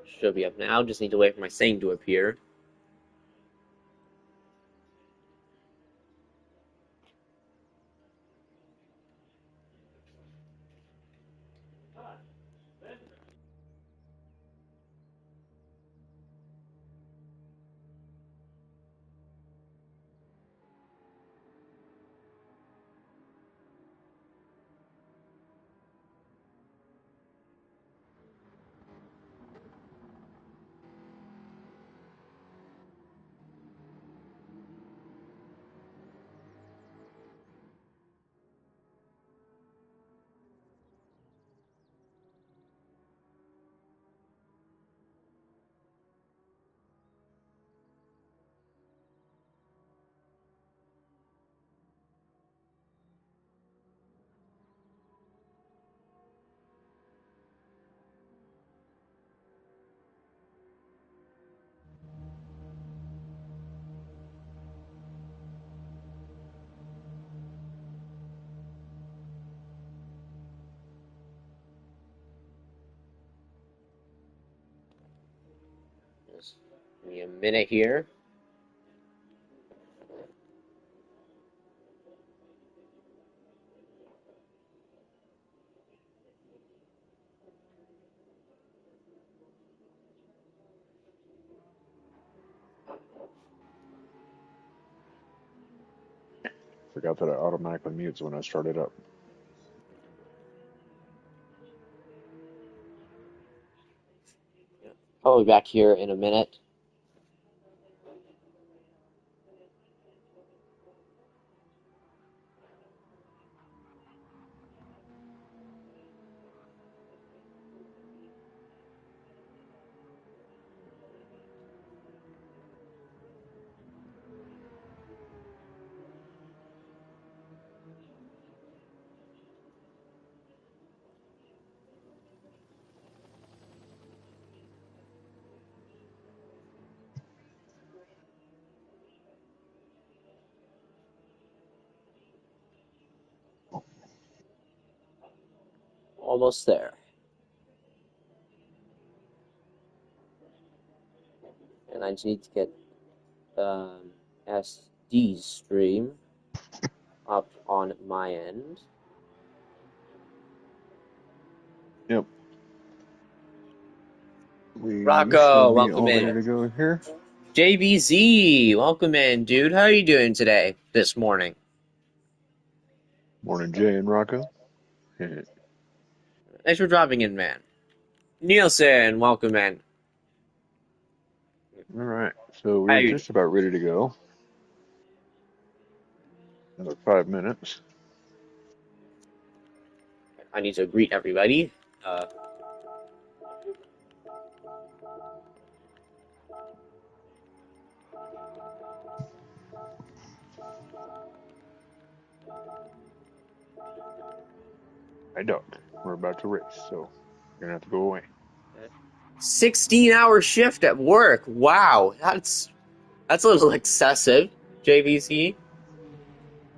Should be up now. Just need to wait for my thing to appear. Just give me a minute here. Forgot that it automatically mutes when I start it up. I'll be back here in a minute. Almost there. And I just need to get SD stream up on my end. Yep. We Rocco, should be welcome all ready in. to go here. JBZ, welcome in, dude. How are you doing today, this morning? Morning, Jay and Rocco. Thanks for dropping in, man. Nielsen, welcome in. All right, so How we're you? just about ready to go. Another 5 minutes. I need to greet everybody. Uh, I don't. We're about to race, so we're gonna have to go away. 16-hour shift at work. Wow, that's a little excessive. JVC.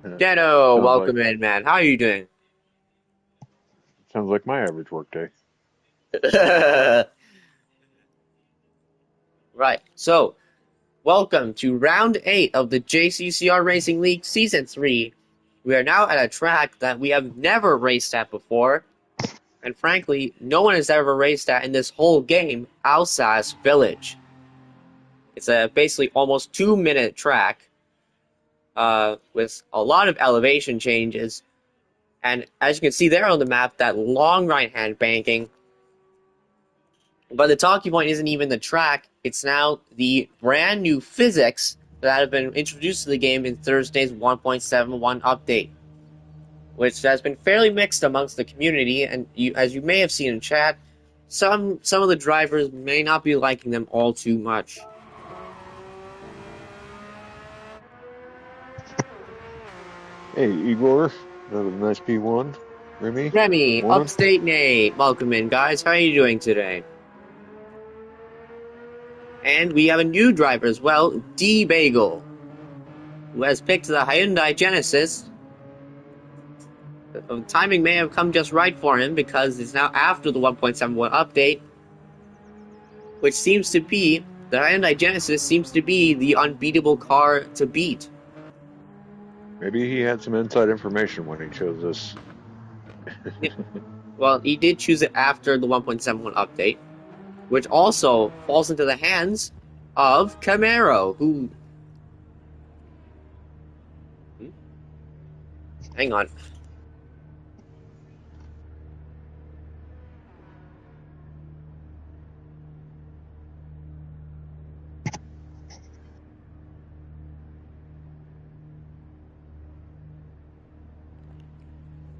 Deno, Sounds like welcome in, man. How are you doing? sounds like my average work day. Right. So, welcome to round 8 of the JCCR Racing League Season 3. We are now at a track that we have never raced at before, and frankly, no one has ever raced at in this whole game, Alsace Village. It's a basically almost 2-minute track with a lot of elevation changes, and as you can see there on the map, that long right-hand banking. But the talking point isn't even the track, it's now the brand new physics that have been introduced to the game in Thursday's 1.71 update, which has been fairly mixed amongst the community, and as you may have seen in chat, some of the drivers may not be liking them all too much. Hey, Igor, another nice P1. Remy, Remy, morning. Upstate Nate, welcome in, guys. How are you doing today? And we have a new driver as well, D Bagel, who has picked the Hyundai Genesis. The timing may have come just right for him because it's now after the 1.71 update, which seems to be, the Hyundai Genesis seems to be the unbeatable car to beat. Maybe he had some inside information when he chose this. Well, he did choose it after the 1.71 update, which also falls into the hands of Camaro, who... Hang on.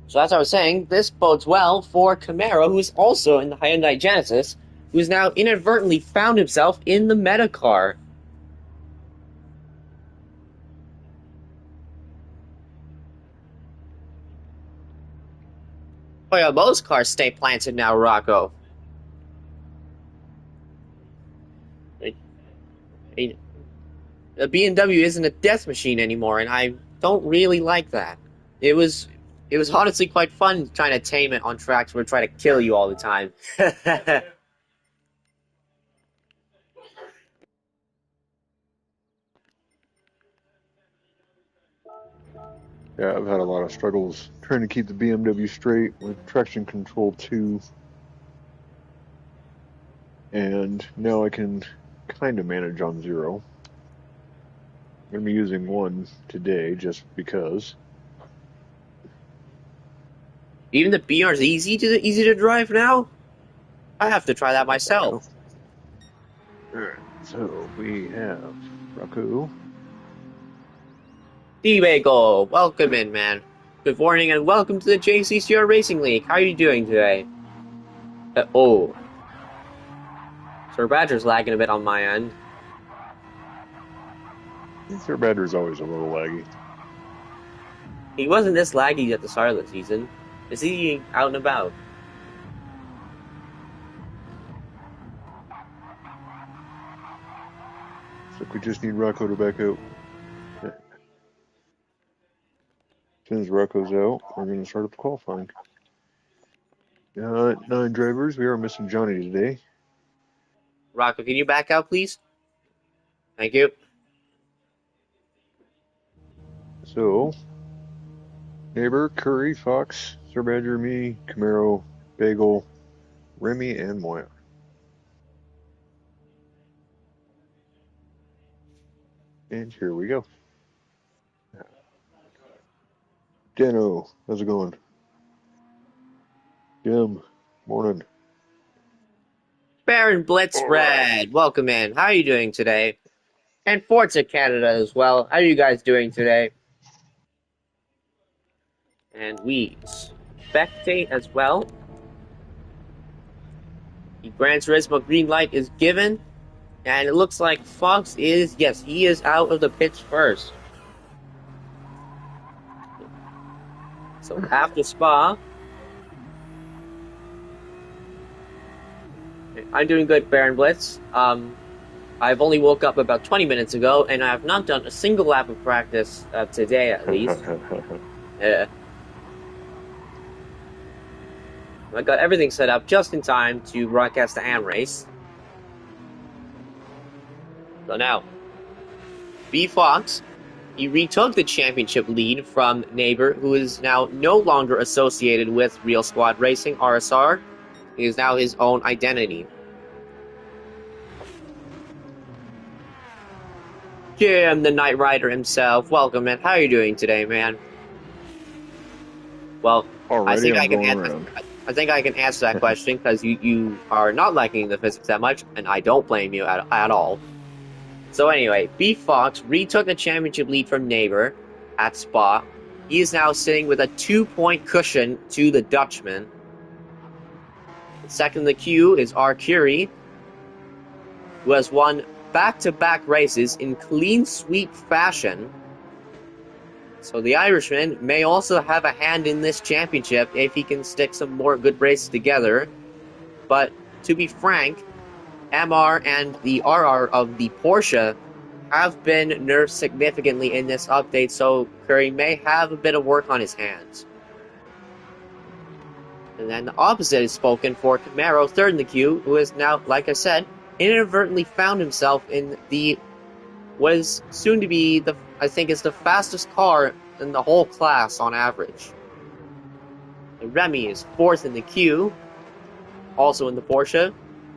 So as I was saying, this bodes well for Camaro, who's also in the Hyundai Genesis, who's now inadvertently found himself in the meta car. Oh yeah, most cars stay planted now, Rocco. The BMW isn't a death machine anymore, and I don't really like that. It was honestly quite fun trying to tame it on tracks where it try to kill you all the time. Yeah, I've had a lot of struggles trying to keep the BMW straight with traction control 2. And now I can kind of manage on 0. I'm going to be using 1 today just because. Even the BR is easy to drive now? I have to try that myself. Alright, so we have Rocco. D-Bagel, welcome in, man. Good morning and welcome to the JCCR Racing League. How are you doing today? Oh. Sir Badger's lagging a bit on my end. Sir Badger's always a little laggy. He wasn't this laggy at the start of the season. Is he out and about? So we just need Rocco to back out. As soon as Rocco's out, we're going to start up the qualifying. 9 drivers. We are missing Johnny today. Rocco, can you back out, please? Thank you. So, Neighbor, Curry, Fox, Sir Badger, me, Camaro, Bagel, Remy, and Moya. And here we go. Dano, how's it going? Jim, morning. Baron Blitz Red, welcome in. How are you doing today? And Forza Canada as well. How are you guys doing today? And we spectate as well. The Gran Turismo green light is given. And it looks like Fox is, yes, he is out of the pits first. So after Spa, I'm doing good, Baron Blitz. I've only woke up about 20 minutes ago, and I have not done a single lap of practice today, at least. I got everything set up just in time to broadcast the AM race. So now, B Fox, he retook the championship lead from Neighbor, who is now no longer associated with Real Squad Racing, RSR. He is now his own identity. Jim, the Knight Rider himself, welcome, man. How are you doing today, man? Well, I think I can answer that question because you are not liking the physics that much, and I don't blame you at all. So anyway, B Fox retook the championship lead from Neighbor at Spa. He is now sitting with a 2-point cushion to the Dutchman. Second in the queue is R. Curie, who has won back-to-back races in clean sweep fashion. So the Irishman may also have a hand in this championship if he can stick some more good races together. But to be frank, MR and the RR of the Porsche have been nerfed significantly in this update, so Curry may have a bit of work on his hands. And then the opposite is spoken for Camaro, third in the queue, who is now, like I said, inadvertently found himself in the what is soon to be I think is the fastest car in the whole class on average. And Remy is fourth in the queue, also in the Porsche.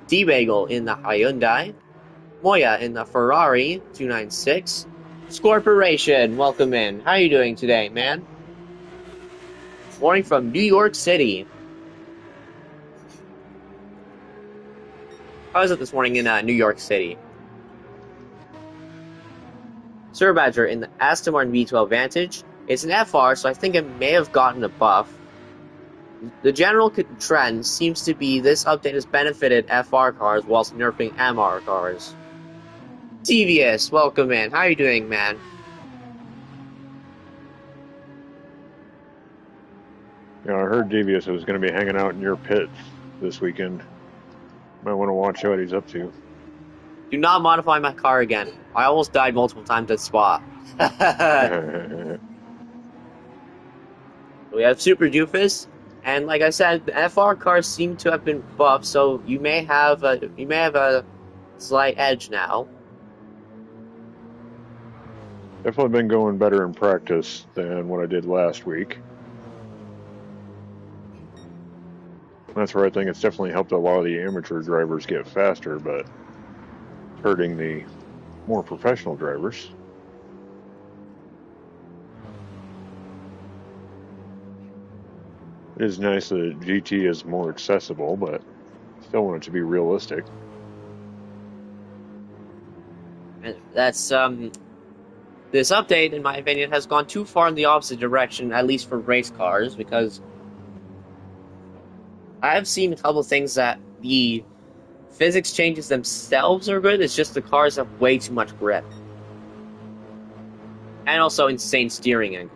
D-Bagel in the Hyundai. Moya in the Ferrari 296. Scorporation, welcome in. How are you doing today, man? Morning from New York City. How is it this morning in New York City? Sir Badger in the Aston Martin V12 Vantage. It's an FR, so I think it may have gotten a buff. The general trend seems to be this update has benefited FR cars whilst nerfing MR cars. Devious, welcome in. How are you doing, man? Yeah, I heard Devious was going to be hanging out in your pit this weekend. Might want to watch what he's up to. Do not modify my car again. I almost died multiple times at Spa. We have Super Doofus, and like I said, the FR cars seem to have been buffed, so you may have a slight edge now. Definitely been going better in practice than what I did last week. That's where I think it's definitely helped a lot of the amateur drivers get faster, but hurting the more professional drivers. It is nice that GT is more accessible, but still want it to be realistic. And that's this update, in my opinion, has gone too far in the opposite direction, at least for race cars, because I've seen a couple of things that the physics changes themselves are good, it's just the cars have way too much grip. And also insane steering angle.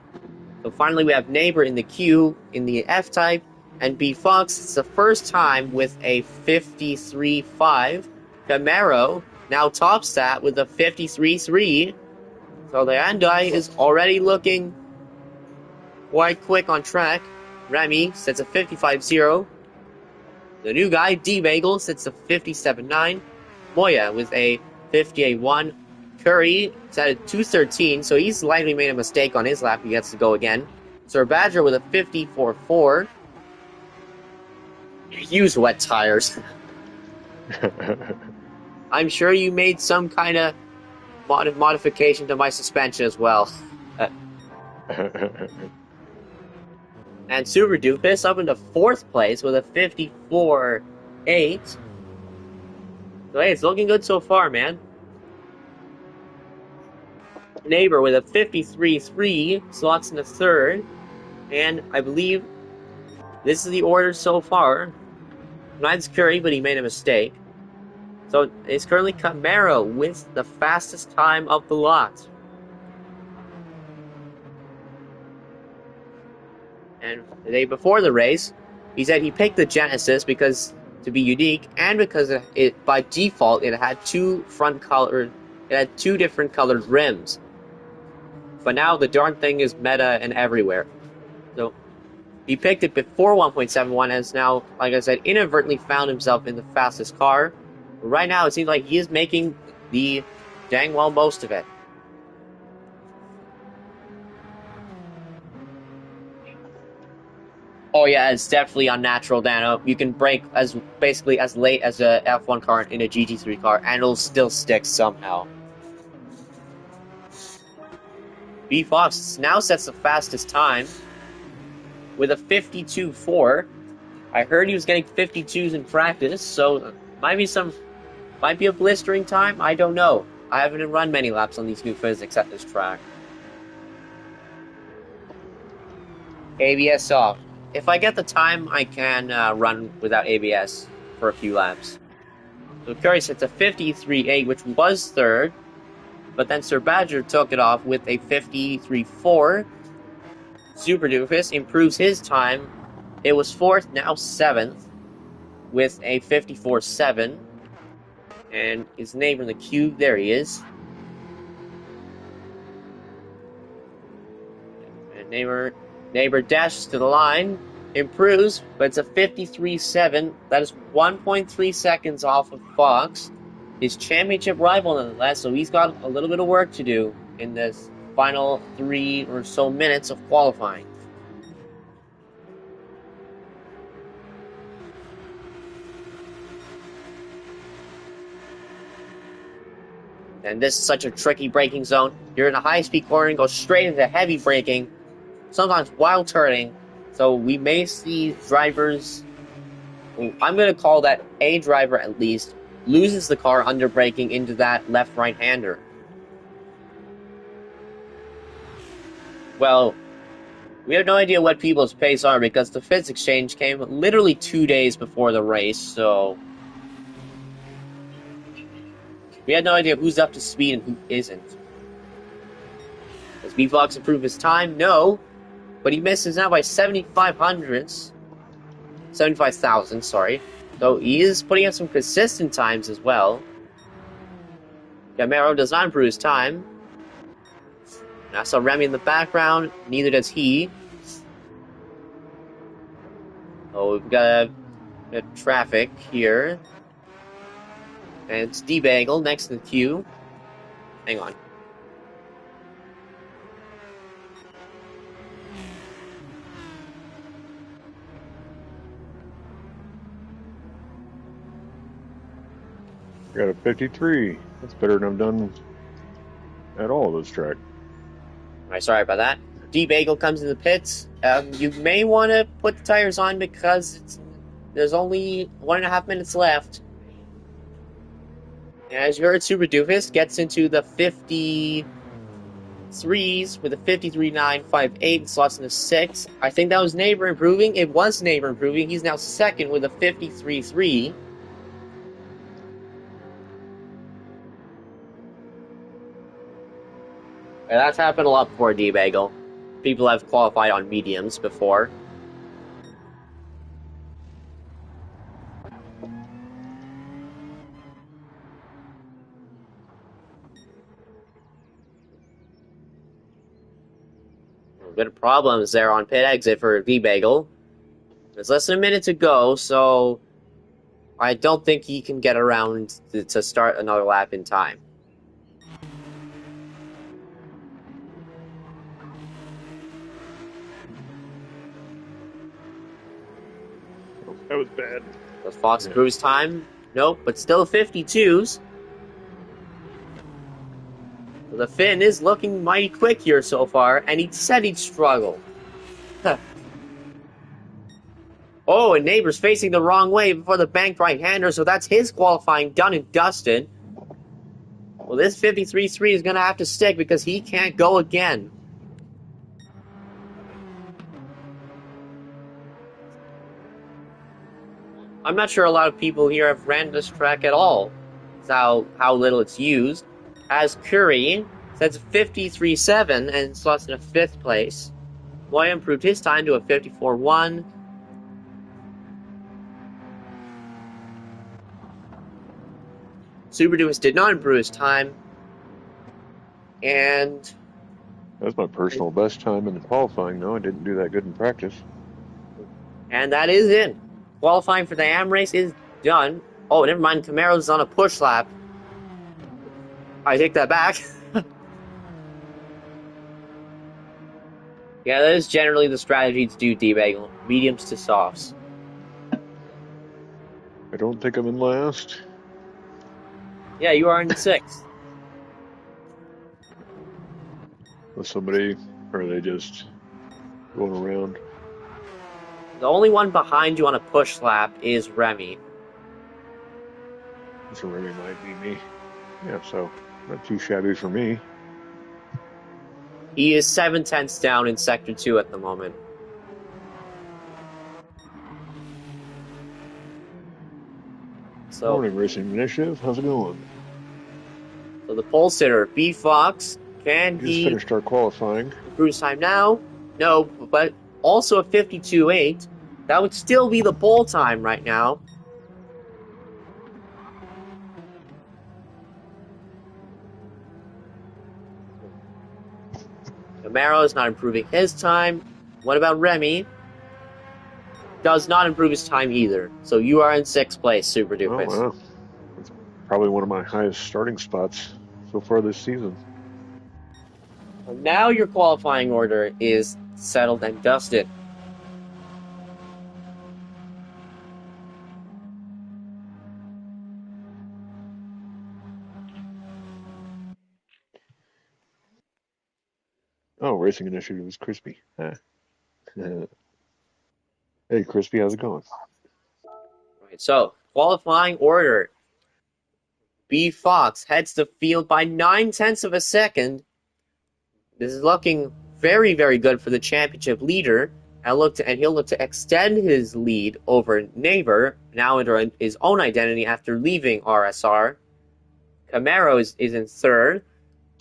So finally we have Neighbor in the queue in the F-Type, and B Fox, it's the first time with a 53.5. Camaro, now top stat with a 53.3. So the Hyundai is already looking quite quick on track. Remy sets a 55.0. The new guy, D-Bagel, sits a 57.9. Moya with a 58.1. Curry set a 213, so he's likely made a mistake on his lap. He gets to go again. Sir Badger with a 54.4. Use wet tires. I'm sure you made some kind of modification to my suspension as well. And Super Doofus up into 4th place with a 54.8. So hey, it's looking good so far, man. Neighbor with a 53.3 slots in the 3rd. And I believe this is the order so far. Mine's Curry, but he made a mistake. So it's currently Camaro with the fastest time of the lot. And the day before the race, he said he picked the Genesis because to be unique, and because it by default it had two different colored rims. But now the darn thing is meta and everywhere. So he picked it before 1.71 and has now, like I said, inadvertently found himself in the fastest car. But right now it seems like he is making the dang well most of it. Oh yeah, it's definitely unnatural, Dano. You can brake basically as late as a F1 car in a GT3 car, and it'll still stick somehow. B Fox now sets the fastest time with a 52.4. I heard he was getting 52s in practice, so might be a blistering time. I don't know. I haven't run many laps on these new physics at this track. ABS off. If I get the time, I can run without ABS for a few laps. So Curry sets a 53.8, which was 3rd. But then Sir Badger took it off with a 53.4. Super Doofus improves his time. It was 4th, now 7th, with a 54.7. And his neighbor in the queue, there he is. And neighbor dashes to the line, improves, but it's a 53.7. That is 1.3 seconds off of Fox. his championship rival nonetheless, so he's got a little bit of work to do in this final 3 or so minutes of qualifying. And this is such a tricky braking zone. You're in a high-speed corner and go straight into heavy braking, sometimes while turning. So we may see drivers, I'm going to call that a driver at least, loses the car under braking into that left-right-hander. Well, we have no idea what people's pace are because the fits exchange came literally 2 days before the race, so we had no idea who's up to speed and who isn't. Does B-Fox improve his time? No. But he misses now by 75,000, sorry. So he is putting in some consistent times as well. Camaro does not improve his time. And I saw Remy in the background. Neither does he. Oh, we've got a traffic here. And it's D-Bagel next to the queue. Hang on. Got a 53. That's better than I've done at all this track. Alright, sorry about that. D-Bagel comes in the pits. You may want to put the tires on because there's only 1.5 minutes left. And as you heard, Super Doofus gets into the 53s with a 53.958 slots in the 6. I think that was Neighbor improving. It was Neighbor improving. He's now second with a 53.3. And that's happened a lot before D-Bagel. People have qualified on mediums before. A bit of problems there on pit exit for D-Bagel. There's less than a minute to go, so I don't think he can get around to start another lap in time. That was bad. Does Fox improve his time? Nope, but still 52s. The Finn is looking mighty quick here so far, and he said he'd struggle. Oh, and Neighbor's facing the wrong way before the banked right-hander, so that's his qualifying done and dusted. Well, this 53.3 is going to have to stick because he can't go again. I'm not sure a lot of people here have ran this track at all. That's how little it's used. As Curry sets 53.7 and slots in a 5th place. Moya improved his time to a 54.1. Super Dumas did not improve his time. And That's my personal best time in the qualifying, though. I didn't do that good in practice. And that is it. Qualifying for the AM race is done. Oh, never mind. Camaro's on a push lap. I take that back. Yeah, that is generally the strategy to do D-Bagel. Mediums to softs. I don't think I'm in last. Yeah, you are in 6th. With somebody, or are they just going around? The only one behind you on a push lap is Remy. So Remy might be me. Yeah, so not too shabby for me. He is 7/10 down in Sector 2 at the moment. So, Morning, Racing Initiative. How's it going? so the pole sitter, B Fox, can Just he finished our qualifying. improve his time now? No, but also a 52.8. That would still be the pole time right now. Camaro is not improving his time. What about Remy? Does not improve his time either. So you are in 6th place, Super Doofus. Oh, wow. That's probably one of my highest starting spots so far this season. Now your qualifying order is settled and dusted. Oh, Racing Initiative is Crispy. Hey, Crispy, how's it going? Right, so, qualifying order. B Fox heads the field by 9/10 of a second. This is looking very, very good for the championship leader. And he'll look to extend his lead over Neighbor, now under his own identity after leaving RSR. Camaro is in third,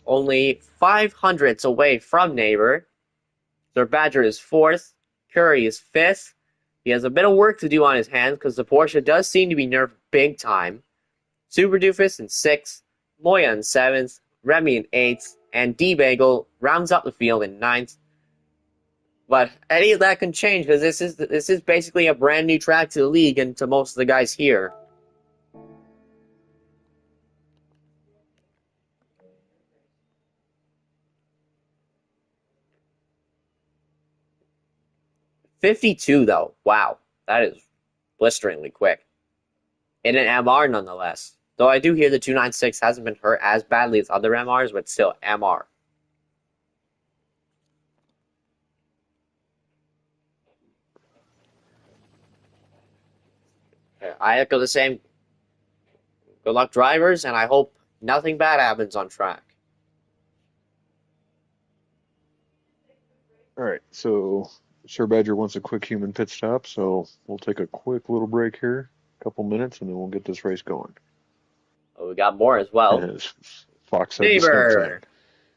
only 500ths away from Neighbor. Sir Badger is fourth. Curry is fifth. He has a bit of work to do on his hands because the Porsche does seem to be nerfed big time. Super Doofus in sixth. Moya in seventh. Remy in eighth. And D-Bagel rounds up the field in ninth. But any of that can change because this is basically a brand new track to the league and to most of the guys here. .52 though, wow, that is blisteringly quick. In an MR nonetheless. Though I do hear the 296 hasn't been hurt as badly as other MRs, but still MR. I echo the same. Good luck, drivers, and I hope nothing bad happens on track. All right, so Sir Badger wants a quick human pit stop, so we'll take a quick little break here, a couple minutes, and then we'll get this race going. Oh, we got more as well. As Fox said the same thing.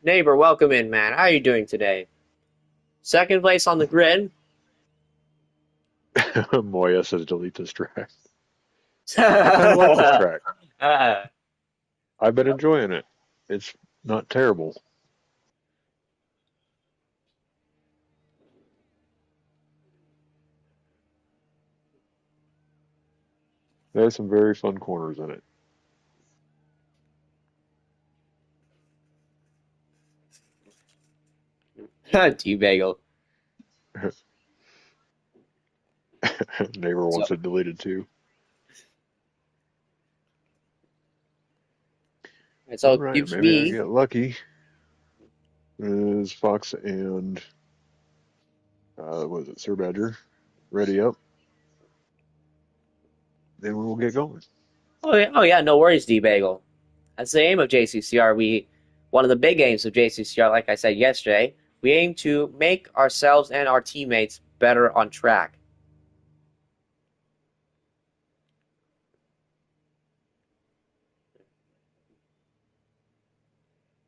Neighbor, welcome in, man. How are you doing today? Second place on the grid. Moya says delete this track. I kind of like this track. I've been enjoying it. It's not terrible. There's some very fun corners in it. D-Bagel. Neighbor wants it deleted too. So All it right, gives maybe I me. get lucky. Is Fox and what is it, Sir Badger, ready up? Then we will get going. Oh yeah, no worries, D-Bagel. That's the aim of JCCR. One of the big aims of JCCR, like I said yesterday, we aim to make ourselves and our teammates better on track.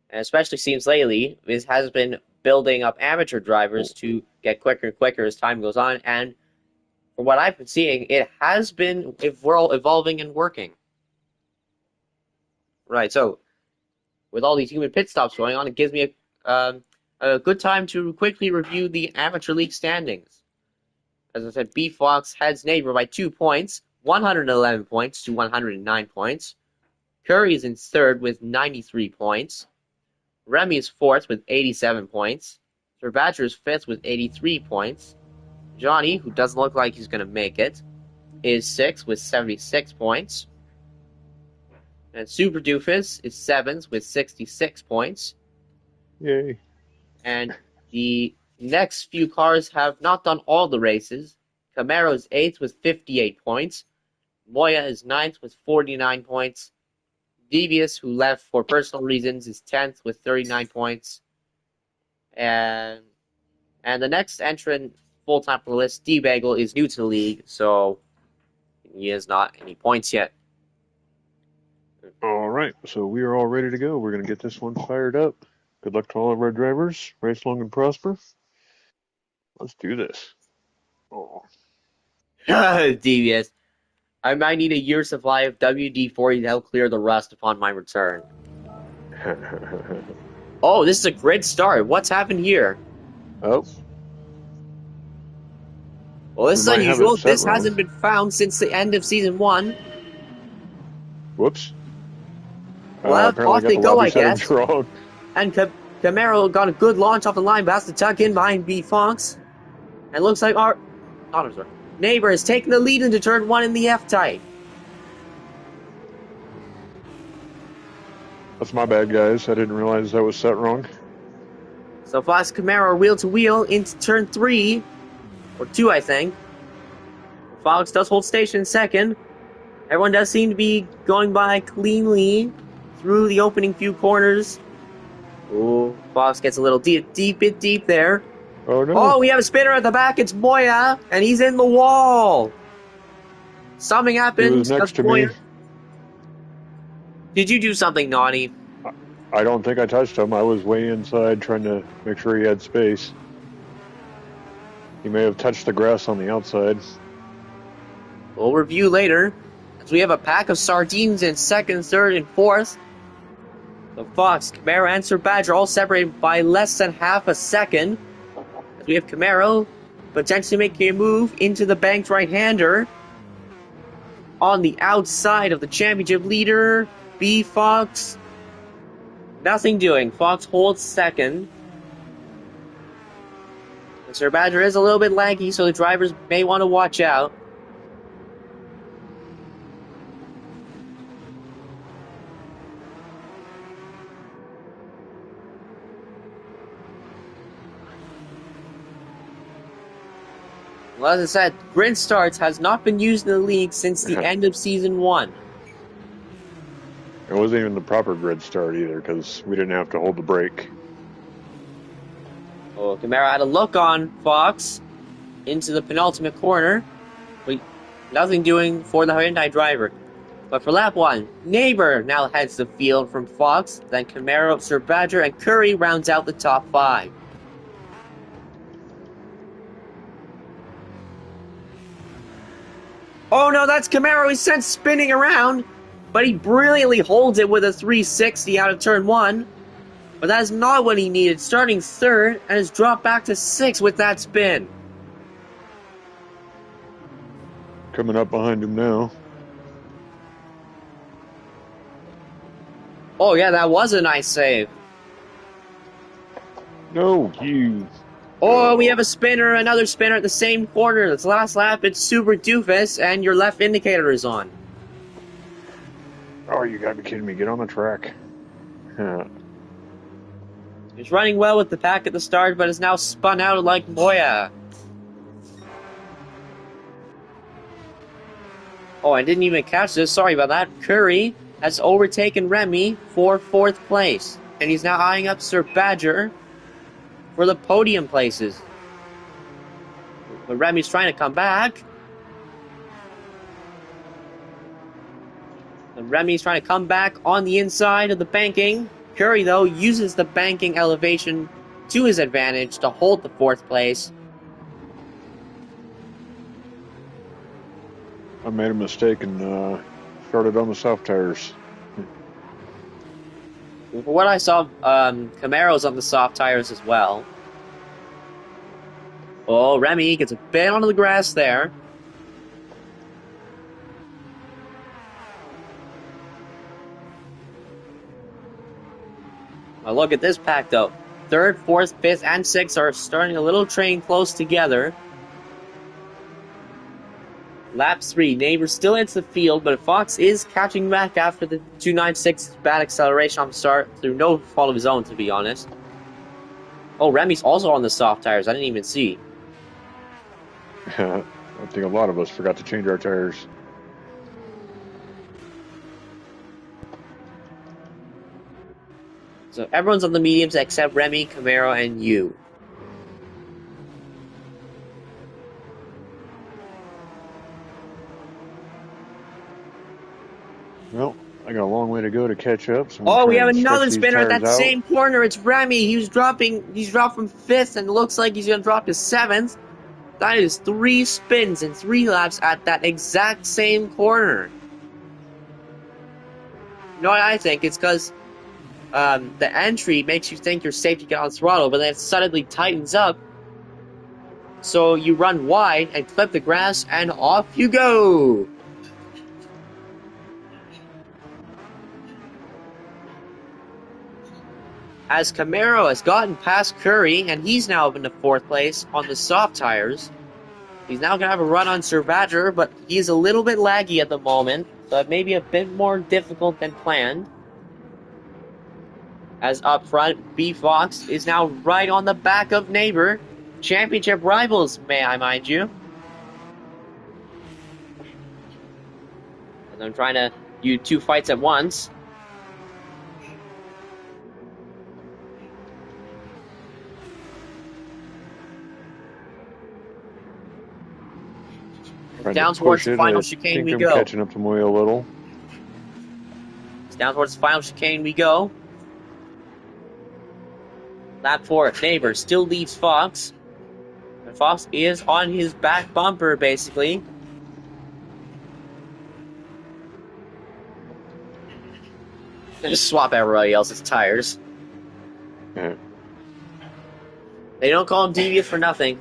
And especially seems lately, this has been building up amateur drivers to get quicker and quicker as time goes on. And from what I've been seeing, it has been evolving and working. Right, so with all these human pit stops going on, it gives me a good time to quickly review the amateur league standings. As I said, B Fox heads Neighbor by 2 points, 111 points to 109 points. Curry is in third with 93 points. Remy is fourth with 87 points. Sir Badger is fifth with 83 points. Johnny, who doesn't look like he's going to make it, is sixth with 76 points. And Super Doofus is seventh with 66 points. Yay. And the next few cars have not done all the races. Camaro is eighth with 58 points. Moya is ninth with 49 points. Devious, who left for personal reasons, is 10th with 39 points. And the next entrant full-time for the list, D-Bagel, is new to the league, so he has not any points yet. All right, so we are all ready to go. We're going to get this one fired up. Good luck to all of our drivers. Race long and prosper. Let's do this. Oh. Devious. I might need a year's supply of WD-40 to help clear the rust upon my return. Oh, this is a great start. What's happened here? Oh. Well, this is unusual. This hasn't been found since the end of Season 1. Whoops. Well, Apparently off got they the go, lobby I settings guess. wrong. And Camaro got a good launch off the line, but has to tuck in behind B Fox. And looks like our neighbor is taking the lead into turn 1 in the F-type. That's my bad, guys. I didn't realize that was set wrong. So Fox Camaro are wheel to wheel into turn 3, or 2, I think. Fox does hold station in second. Everyone does seem to be going by cleanly through the opening few corners. Ooh, Fox gets a little bit deep there. Oh no. Oh, we have a spinner at the back. It's Moya, and he's in the wall. Something He was happened. next to me. Did you do something naughty? I don't think I touched him. I was way inside trying to make sure he had space. He may have touched the grass on the outside. We'll review later, as we have a pack of sardines in second, third, and fourth. The Fox, Camaro, and Sir Badger all separated by less than half a second. As we have Camaro potentially making a move into the banked right-hander. On the outside of the championship leader, B Fox. Nothing doing. Fox holds second. And Sir Badger is a little bit laggy, so the drivers may want to watch out. Well, as I said, grid starts has not been used in the league since the end of Season 1. It wasn't even the proper grid start either, because we didn't have to hold the brake. Oh, Camaro had a look on Fox into the penultimate corner. But nothing doing for the Hyundai driver. But for lap 1, Neighbor now heads the field from Fox. Then Camaro, Sir Badger, and Curry rounds out the top 5. Oh no, that's Camaro. He's sent spinning around, but he brilliantly holds it with a 360 out of turn 1. But that is not what he needed. Starting third and has dropped back to 6th with that spin. Coming up behind him now. Oh yeah, that was a nice save. No, you. Oh, we have a spinner, another spinner at the same corner. This last lap, it's Super Doofus, and your left indicator is on. Oh, you gotta be kidding me. Get on the track. He's running well with the pack at the start, but is now spun out like Moya. Oh, I didn't even catch this. Sorry about that. Curry has overtaken Remy for 4th place. And he's now eyeing up Sir Badger for the podium places. But Remy's trying to come back. And Remy's trying to come back on the inside of the banking. Curry, though, uses the banking elevation to his advantage to hold the 4th place. I made a mistake and started on the soft tires. For what I saw, Camaro's on the soft tires as well. Oh, Remy gets a bit onto the grass there. Now look at this pack, though. 3rd, 4th, 5th, and 6th are starting a little train close together. Lap 3, Neighbor still hits the field, but Fox is catching back after the 296 bad acceleration on the start through no fault of his own, to be honest. Oh, Remy's also on the soft tires. I didn't even see. I think a lot of us forgot to change our tires. So everyone's on the mediums except Remy, Camaro, and you. Well, I got a long way to go to catch up. So Oh, we have another spinner at that same corner. It's Remy. He's dropped from 5th and looks like he's going to drop to 7th. That is 3 spins and 3 laps at that exact same corner. You know what I think? It's because the entry makes you think you're safe to get on throttle, but then it suddenly tightens up. So you run wide and clip the grass, and off you go. as Camaro has gotten past Curry, and he's now up into 4th place on the soft tires. He's now going to have a run on Sir Badger, but he's a little bit laggy at the moment, so it may be a bit more difficult than planned. As up front, B Fox is now right on the back of Neighbor. Championship rivals, may I mind you. And I'm trying to do 2 fights at once. Down towards the final chicane we go. I'm catching up to Moya a little. Down towards the final chicane we go. Lap 4, Neighbor still leads Fox. And Fox is on his back bumper, basically. Just swap everybody else's tires. Yeah. They don't call him devious for nothing.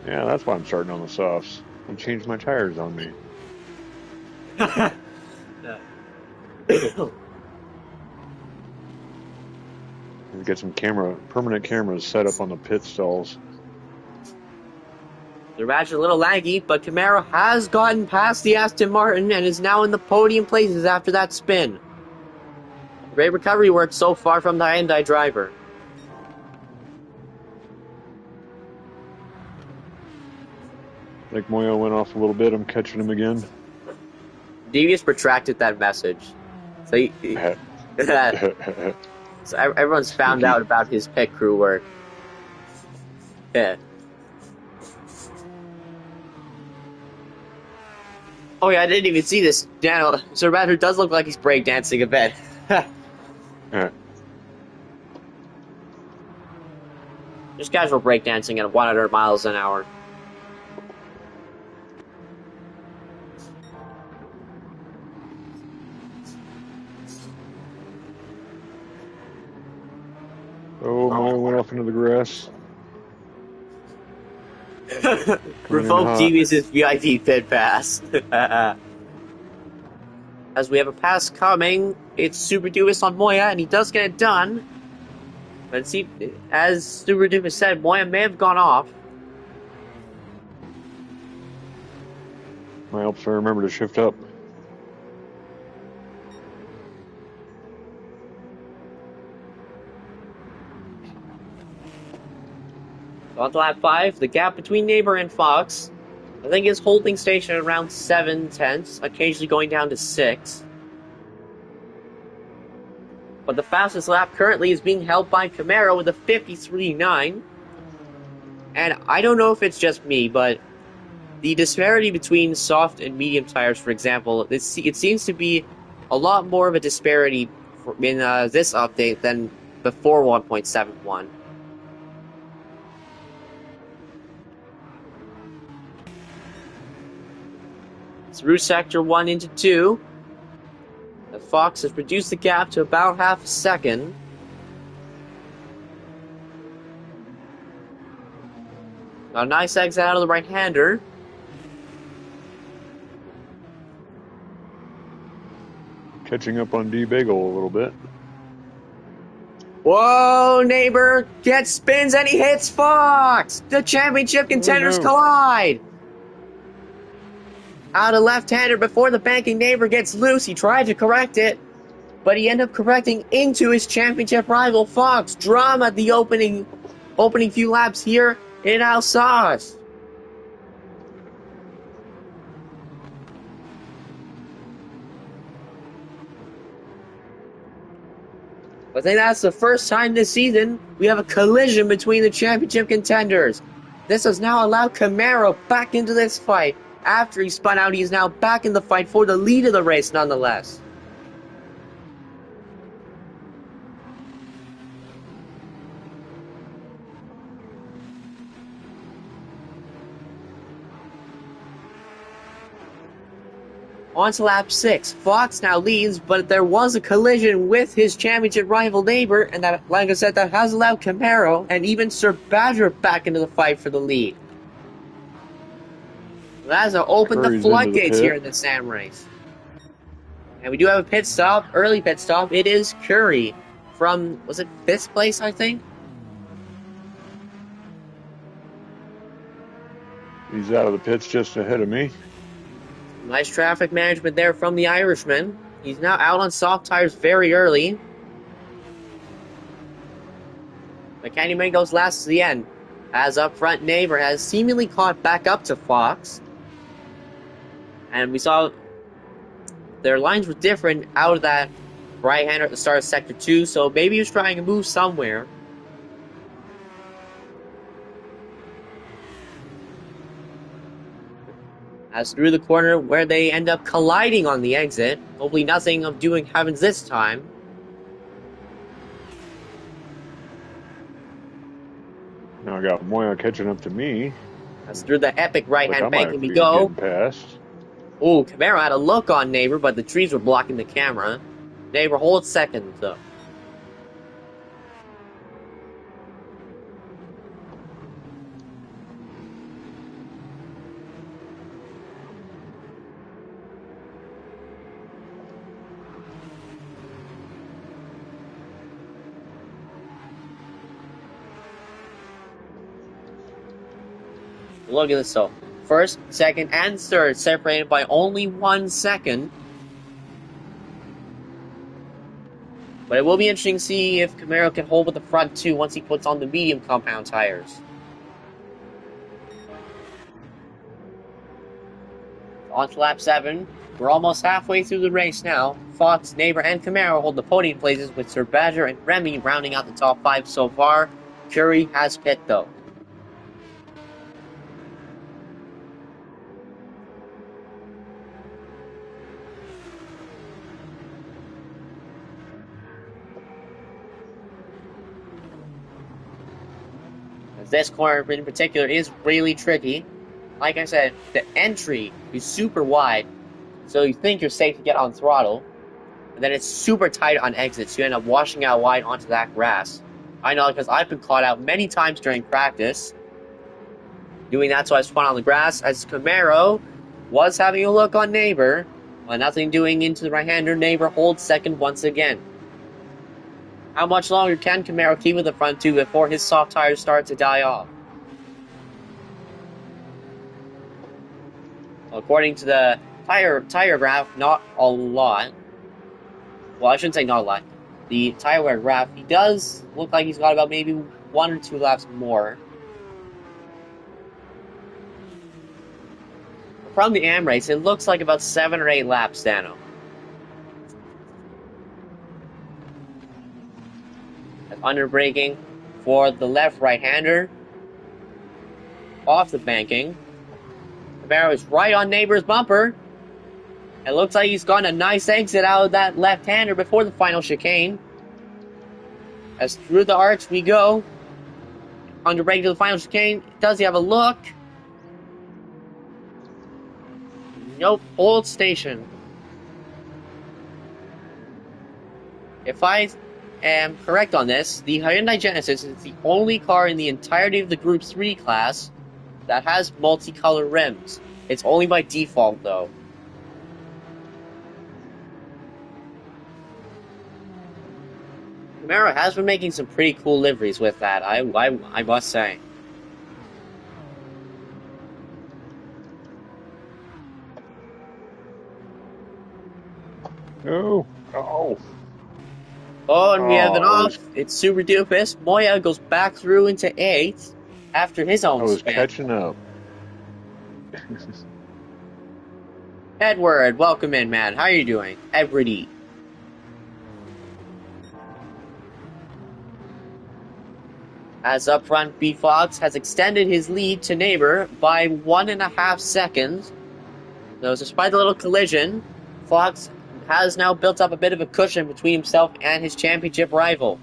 Yeah, that's why I'm starting on the softs. And changed my tires on me. And get some permanent cameras set up on the pit stalls. The match is a little laggy, but Camaro has gotten past the Aston Martin and is now in the podium places after that spin. Great recovery work so far from the Hyundai driver. I think Moyo went off a little bit. I'm catching him again. Devious protracted that message. So, so everyone's found out about his pit crew work. Yeah. Oh yeah, I didn't even see this. Daniel, Sir Badger does look like he's breakdancing a bit. Just casual breakdancing at 100 miles an hour. Oh, Moyo went off into the grass. Revoke Devious's VIP pit pass. As we have a pass coming, it's Super Duvis on Moya, and he does get it done. But see, as Super Duvis said, Moya may have gone off. I hope I remember to shift up. On to lap 5, the gap between Neighbor and Fox, I think is holding station at around 7/10, occasionally going down to 6. But the fastest lap currently is being held by Camaro with a 53.9. And I don't know if it's just me, but the disparity between soft and medium tires, for example, it seems to be a lot more of a disparity in this update than before 1.71. Through Sector 1 into 2. The Fox has reduced the gap to about half a second. Got a nice exit out of the right-hander. Catching up on D-Bagel a little bit. Whoa, Neighbor gets spins and he hits Fox! The championship contenders collide! Out of left-hander before the banking Neighbor gets loose. He tried to correct it, but he ended up correcting into his championship rival Fox. Drama at the opening few laps here in Alsace. I think that's the first time this season we have a collision between the championship contenders. This has now allowed Camaro back into this fight. After he spun out, he is now back in the fight for the lead of the race nonetheless. On to lap 6. Fox now leads, but there was a collision with his championship rival Neighbor, and that, like I said, that has allowed Camaro and even Sir Badger back into the fight for the lead. That has opened the floodgates here in the Sam race. And we do have a pit stop, early pit stop. It is Curry from, was it 5th place, I think? He's out of the pits just ahead of me. Nice traffic management there from the Irishman. He's now out on soft tires very early. But can he make those last to the end? As up front, Neighbor has seemingly caught back up to Fox. And we saw their lines were different out of that right-hander at the start of Sector 2, so maybe he was trying to move somewhere. As through the corner where they end up colliding on the exit. Hopefully nothing of doing happens this time. Now I got Moya catching up to me. As through the epic right-hand Like banking we go. Past. Oh, Camaro had a look on Neighbor, but the trees were blocking the camera. Neighbor holds second, though. Look at this, though. First, second, and third separated by only 1 second. But it will be interesting to see if Camaro can hold with the front two once he puts on the medium compound tires. On to lap 7. We're almost halfway through the race now. Fox, Neighbor, and Camaro hold the podium places with Sir Badger and Remy rounding out the top 5 so far. Curry has pit, though. This corner in particular is really tricky. Like I said, the entry is super wide, so you think you're safe to get on throttle, and then it's super tight on exits, so you end up washing out wide onto that grass. I know because I've been caught out many times during practice doing that, so I spun on the grass, as Camaro was having a look on Neighbor, but nothing doing into the right-hander. Neighbor holds second once again. How much longer can Camaro keep with the front two before his soft tires start to die off? According to the tire graph, not a lot. Well, I shouldn't say not a lot. The tire wear graph, he does look like he's got about maybe 1 or 2 laps more. From the AM race, it looks like about 7 or 8 laps, Dano. Under braking for the left right-hander. Off the banking. Camaro is right on Neighbor's bumper. It looks like he's gotten a nice exit out of that left-hander before the final chicane. As through the arch we go. Under braking to the final chicane. Does he have a look? Nope. Hold station. If I am correct on this, the Hyundai Genesis is the only car in the entirety of the Group 3 class that has multicolor rims. It's only by default, though. Camaro has been making some pretty cool liveries with that, I must say. Oh. Oh, and we have it off. It's super dupus. Moya goes back through into 8th after his own I was spin. catching up. Edward, welcome in, man. How are you doing? Everybody. As up front, B Fox has extended his lead to Neighbor by 1.5 seconds. So despite the little collision, Fox has now built up a bit of a cushion between himself and his championship rival,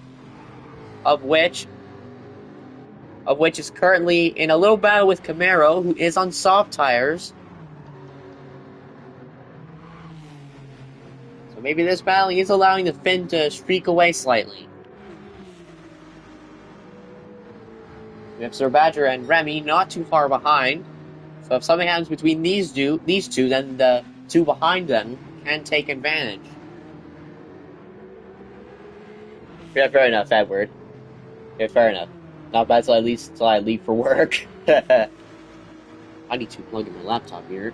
of which is currently in a little battle with Camaro, who is on soft tires. So maybe this battle is allowing the Finn to streak away slightly. We have Sir Badger and Remy not too far behind. So if something happens between these two, then the two behind them can take advantage. Yeah, fair enough, Edward. Yeah, fair enough. Not bad till at least till I leave for work. I need to plug in my laptop here.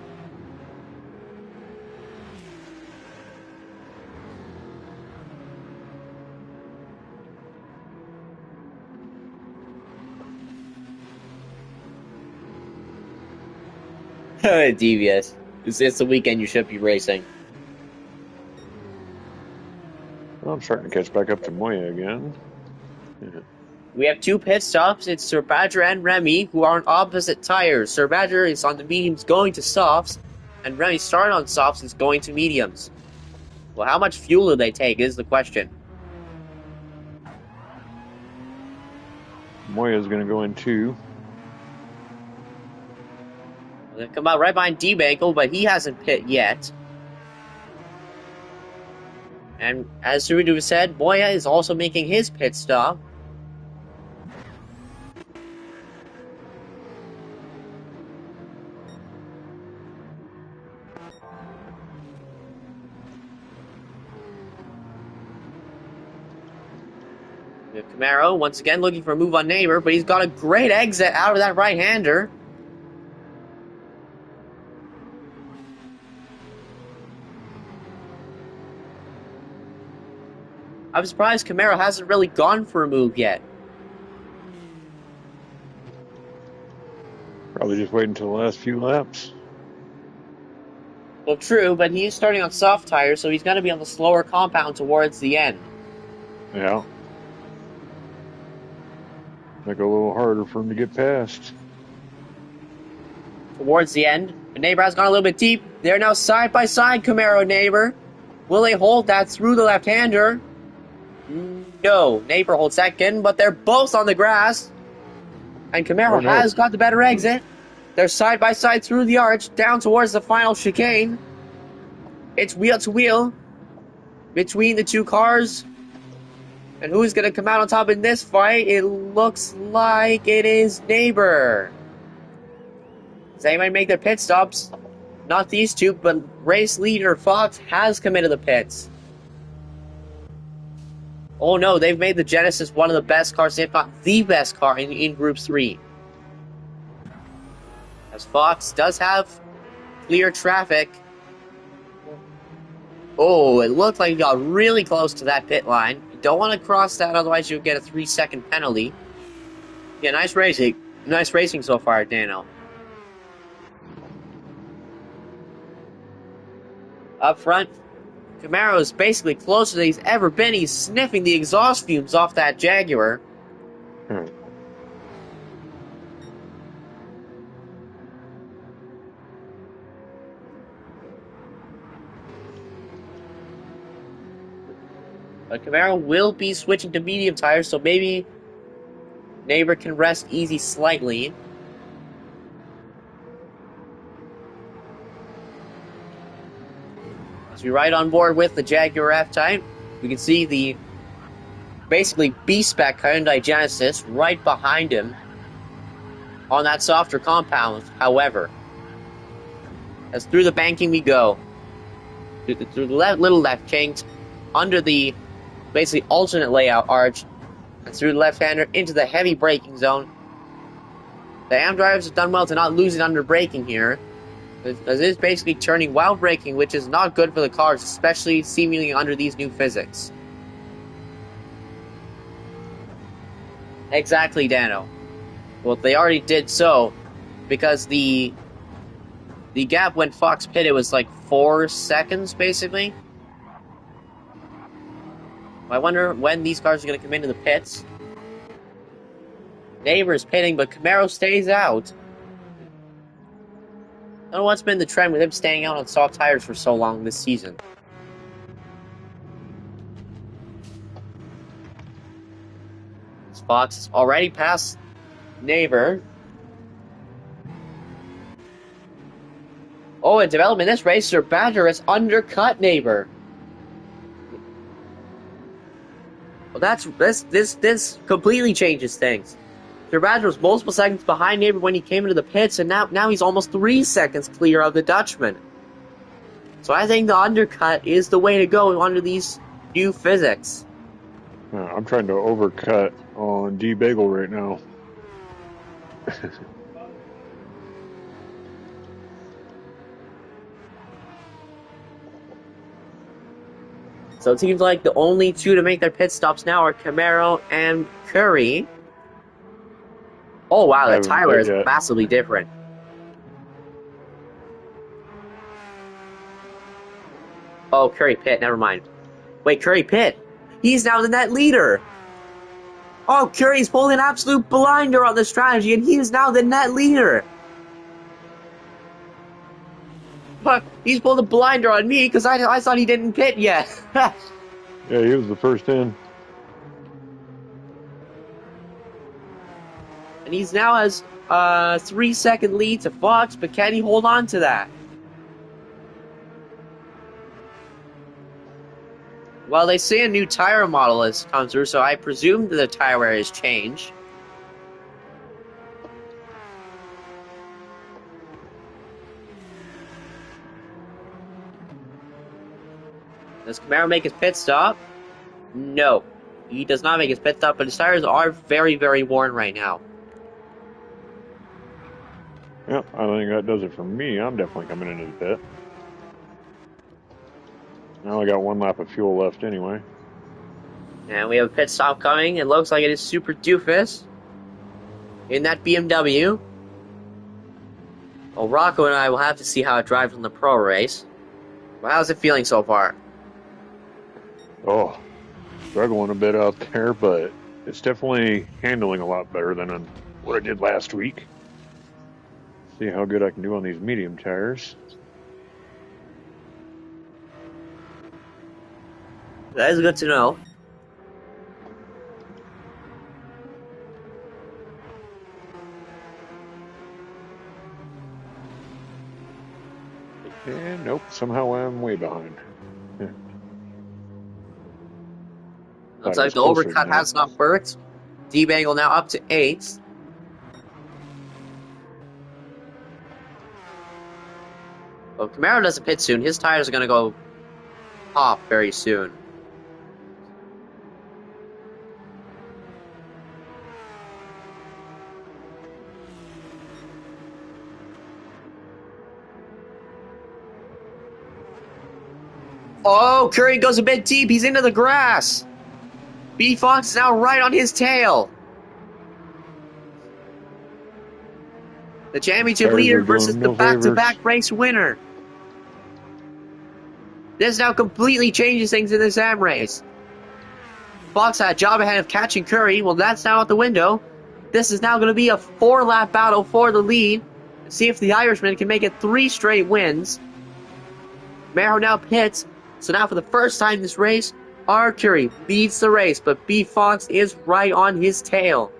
Devious. It's the weekend you should be racing. Well, I'm starting to catch back up to Moya again. Yeah. We have two pit stops. It's Sir Badger and Remy, who are on opposite tires. Sir Badger is on the mediums going to softs, and Remy started on softs is going to mediums. Well, how much fuel do they take is the question. Moya's going to go in too. They come out right behind D-Bagel, but he hasn't pit yet. And as Surudu said, Moya is also making his pit stop. We have Camaro once again looking for a move on Neighbor, but he's got a great exit out of that right-hander. I'm surprised Camaro hasn't really gone for a move yet. Probably just waiting until the last few laps. Well, true, but he is starting on soft tires, so he's going to be on the slower compound towards the end. Yeah. Make it a little harder for him to get past. Towards the end, the Neighbor has gone a little bit deep. They're now side by side, Camaro Neighbor. Will they hold that through the left-hander? No, Neighbor holds second, but they're both on the grass. And Camaro has got the better exit. They're side by side through the arch, down towards the final chicane. It's wheel to wheel between the two cars. And who's going to come out on top in this fight? It looks like it is Neighbor. Does anybody make their pit stops? Not these two, but race leader Fox has come into the pits. Oh no, they've made the Genesis one of the best cars, if not the best car in Group 3. As Fox does have clear traffic. Oh, it looked like he got really close to that pit line. You don't want to cross that, otherwise you'll get a 3-second penalty. Yeah, nice racing. Nice racing so far, Dano. Up front, Camaro is basically closer than he's ever been. He's sniffing the exhaust fumes off that Jaguar. But Camaro will be switching to medium tires, so maybe Neighbor can rest easy slightly. As we ride on board with the Jaguar F-Type, we can see the basically B-spec Hyundai Genesis right behind him on that softer compound, however. As through the banking we go. Through the little left kinked, under the basically alternate layout arch, and through the left-hander into the heavy braking zone. The AM drivers have done well to not lose it under braking here. As it is basically turning while braking, which is not good for the cars, especially seemingly under these new physics. Exactly, Dano. Well, they already did so, because the gap when Fox pitted was like 4 seconds, basically. I wonder when these cars are going to come into the pits. Neighbor's pitting, but Camaro stays out. I don't know what's been the trend with him staying out on soft tires for so long this season. Fox is already past Neighbor. Oh, in development this race, Sir Badger has undercut Neighbor. Well, this completely changes things. Sir Badger was multiple seconds behind Neighbor when he came into the pits, and now he's almost 3 seconds clear of the Dutchman. So I think the undercut is the way to go under these new physics. I'm trying to overcut on D Bagel right now. So it seems like the only two to make their pit stops now are Camaro and Curry. Oh wow, I the haven't tire pit is yet. massively different. Oh, Curry pit, never mind. Wait, Curry pit. He's now the net leader. Oh, Curry's pulled an absolute blinder on the strategy, and he is now the net leader. But he's pulled a blinder on me because I thought he didn't pit yet. Yeah, he was the first in. And he's now has a 3-second lead to Fox, but can he hold on to that? Well, they say a new tire model has come through, so I presume that the tire wear has changed. Does Camaro make his pit stop? No. He does not make his pit stop, but his tires are very, very worn right now. Yeah, I think that does it for me. I'm definitely coming into the pit. I only got 1 lap of fuel left anyway. And we have a pit stop coming. It looks like it is Super Doofus in that BMW. Well, Rocco and I will have to see how it drives in the pro race. Well, how's it feeling so far? Oh, struggling a bit out there, but it's definitely handling a lot better than what I did last week. See how good I can do on these medium tires. That is good to know. And nope, somehow I'm way behind. Looks Thought it like was the closer than overcut that. has not worked. D-Bangle now up to 8th. Well, Camaro doesn't pit soon. His tires are going to go pop very soon. Oh, Curry goes a bit deep. He's into the grass. B Fox is now right on his tail. The championship Tires leader are versus doing the no favors. back-to-back race winner. This now completely changes things in this AM race. Fox had a job ahead of catching Curry. Well, that's now out the window. This is now going to be a 4-lap battle for the lead. See if the Irishman can make it 3 straight wins. Maro now pits. So now for the first time in this race, R. Curry leads the race, but B. Fox is right on his tail.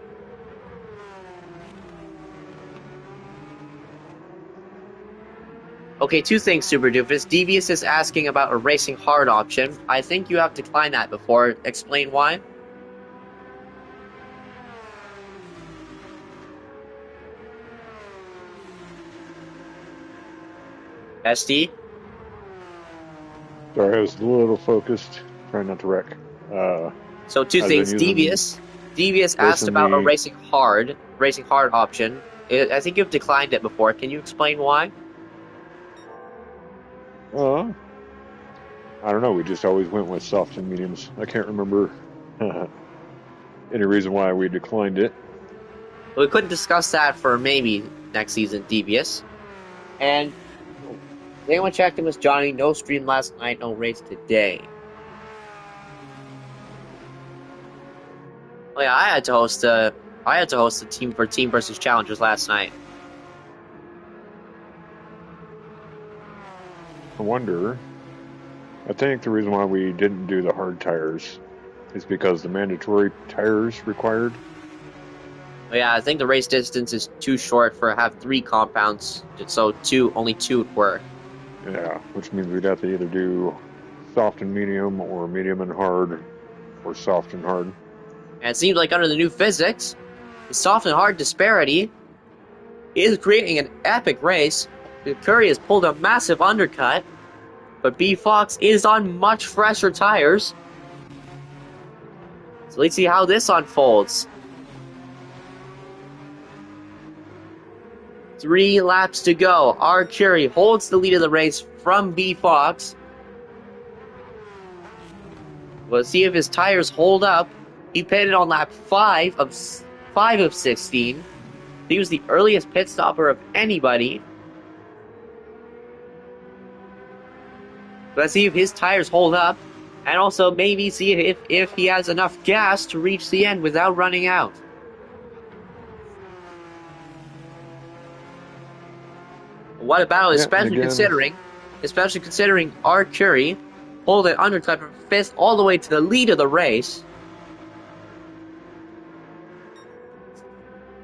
Okay, 2 things, Super Doofus. Devious is asking about a racing hard option. I think you have declined that before. Explain why. SD? Sorry, I was a little focused, trying not to wreck. So 2 I've been things. using Devious asked racing about a the. racing hard option. I think you've declined it before. Can you explain why? I don't know. We just always went with soft and mediums. I can't remember any reason why we declined it. We couldn't discuss that for maybe next season, Devious. And anyone checked in with Johnny? No stream last night, no race today. Oh yeah, I had to host the team versus challengers last night. I wonder. I think the reason why we didn't do the hard tires is because the mandatory tires required. Oh yeah, I think the race distance is too short for have 3 compounds, so only 2 would work. Yeah, which means we'd have to either do soft and medium, or medium and hard, or soft and hard. And it seems like under the new physics, the soft and hard disparity is creating an epic race. Curry has pulled a massive undercut, but B Fox is on much fresher tires. So let's see how this unfolds. 3 laps to go. R. Curie holds the lead of the race from B. Fox. We'll see if his tires hold up. He pitted on lap 5 of 16. He was the earliest pit stopper of anybody. Let's see if his tires hold up. And also maybe see if he has enough gas to reach the end without running out. What about, especially considering R. Curie pulled an undercut from 5th all the way to the lead of the race.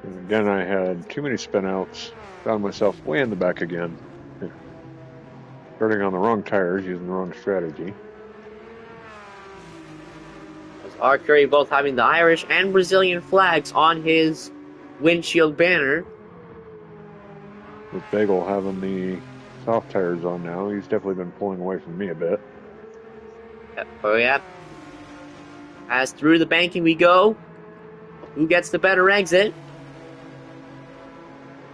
And again, I had too many spinouts. Found myself way in the back again. Starting on the wrong tires, using the wrong strategy. R. Curie both having the Irish and Brazilian flags on his windshield banner. With Bagel having the soft tires on now, he's definitely been pulling away from me a bit. Oh yeah. As through the banking we go. Who gets the better exit?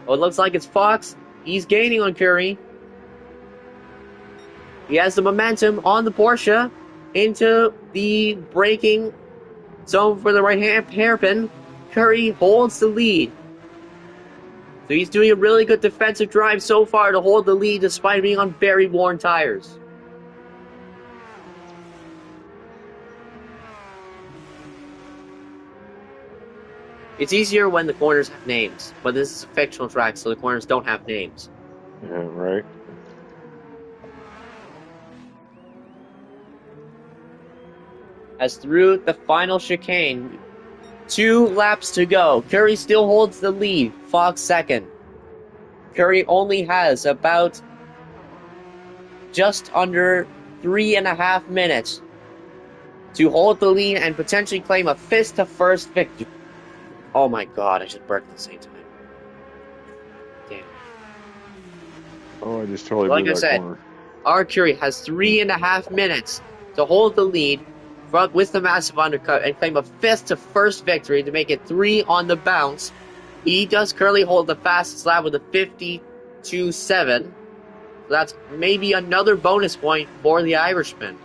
Oh, it looks like it's Fox. He's gaining on Curie. He has the momentum on the Porsche into the braking zone for the right hairpin. Curie holds the lead. So he's doing a really good defensive drive so far to hold the lead despite being on very worn tires. It's easier when the corners have names, but this is a fictional track, so the corners don't have names. Yeah, right. As through the final chicane, 2 laps to go. Curie still holds the lead. Fox second. Curie only has about just under 3.5 minutes to hold the lead and potentially claim a 5th to 1st victory. Oh my god, I just burped at the same time. Damn. Oh, I just totally Like blew I that said, corner. R. Curie has 3.5 minutes to hold the lead with the massive undercut and claim a 5th to 1st victory to make it 3 on the bounce. He does currently hold the fastest lap with a 52.7. So that's maybe another bonus point for the Irishman.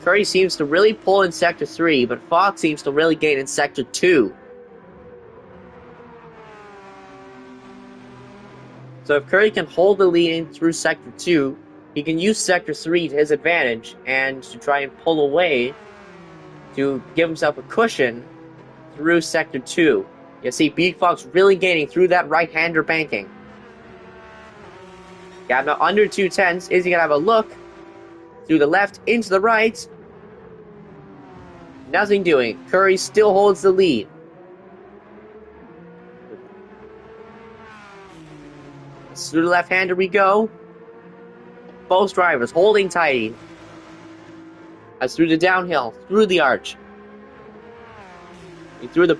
Curry seems to really pull in Sector 3, but Fox seems to really gain in Sector 2. So if Curry can hold the lead in through Sector 2, he can use Sector 3 to his advantage and to try and pull away to give himself a cushion through Sector 2. You see Beat Fox really gaining through that right-hander banking. Got now under 2/10. Is he going to have a look through the left into the right? Nothing doing. Curry still holds the lead. Through the left-hander we go. Both drivers holding tight. As through the downhill, through the arch. Through the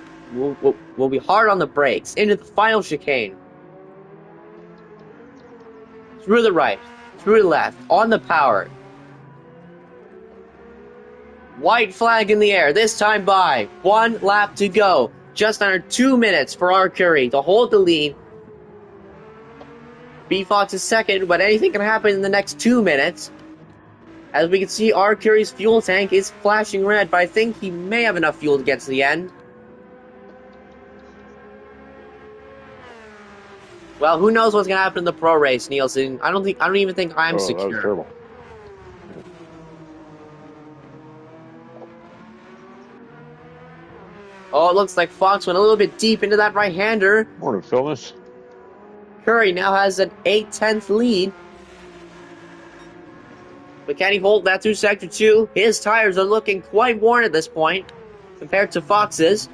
will be hard on the brakes. Into the final chicane. Through the right, through the left, on the power. White flag in the air, this time by 1 lap to go. Just under 2 minutes for R. Curie to hold the lead. B. Fox is second, but anything can happen in the next 2 minutes. As we can see, R. Curie's fuel tank is flashing red, but I think he may have enough fuel to get to the end. Well, who knows what's going to happen in the pro race, Nielsen. I don't even think I'm secure. That was terrible. Oh, it looks like Fox went a little bit deep into that right-hander. Morning, Phyllis. Curry now has an 8/10 lead. But can he hold that through Sector 2? His tires are looking quite worn at this point, compared to Fox's.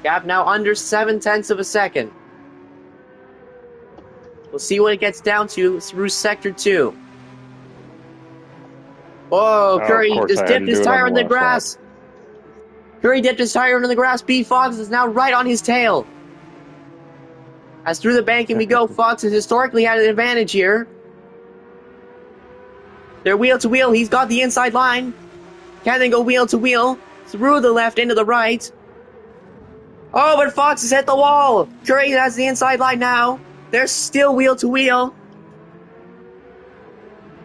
Gap now under 7/10 of a second. We'll see what it gets down to through Sector 2. Oh, Curry just dipped his tire in the grass. Curry dipped his tire into the grass. B. Fox is now right on his tail. As through the banking we go, Fox has historically had an advantage here. They're wheel to wheel. He's got the inside line. Can they go wheel to wheel? Through the left, into the right. Oh, but Fox has hit the wall. Curry has the inside line now. They're still wheel to wheel.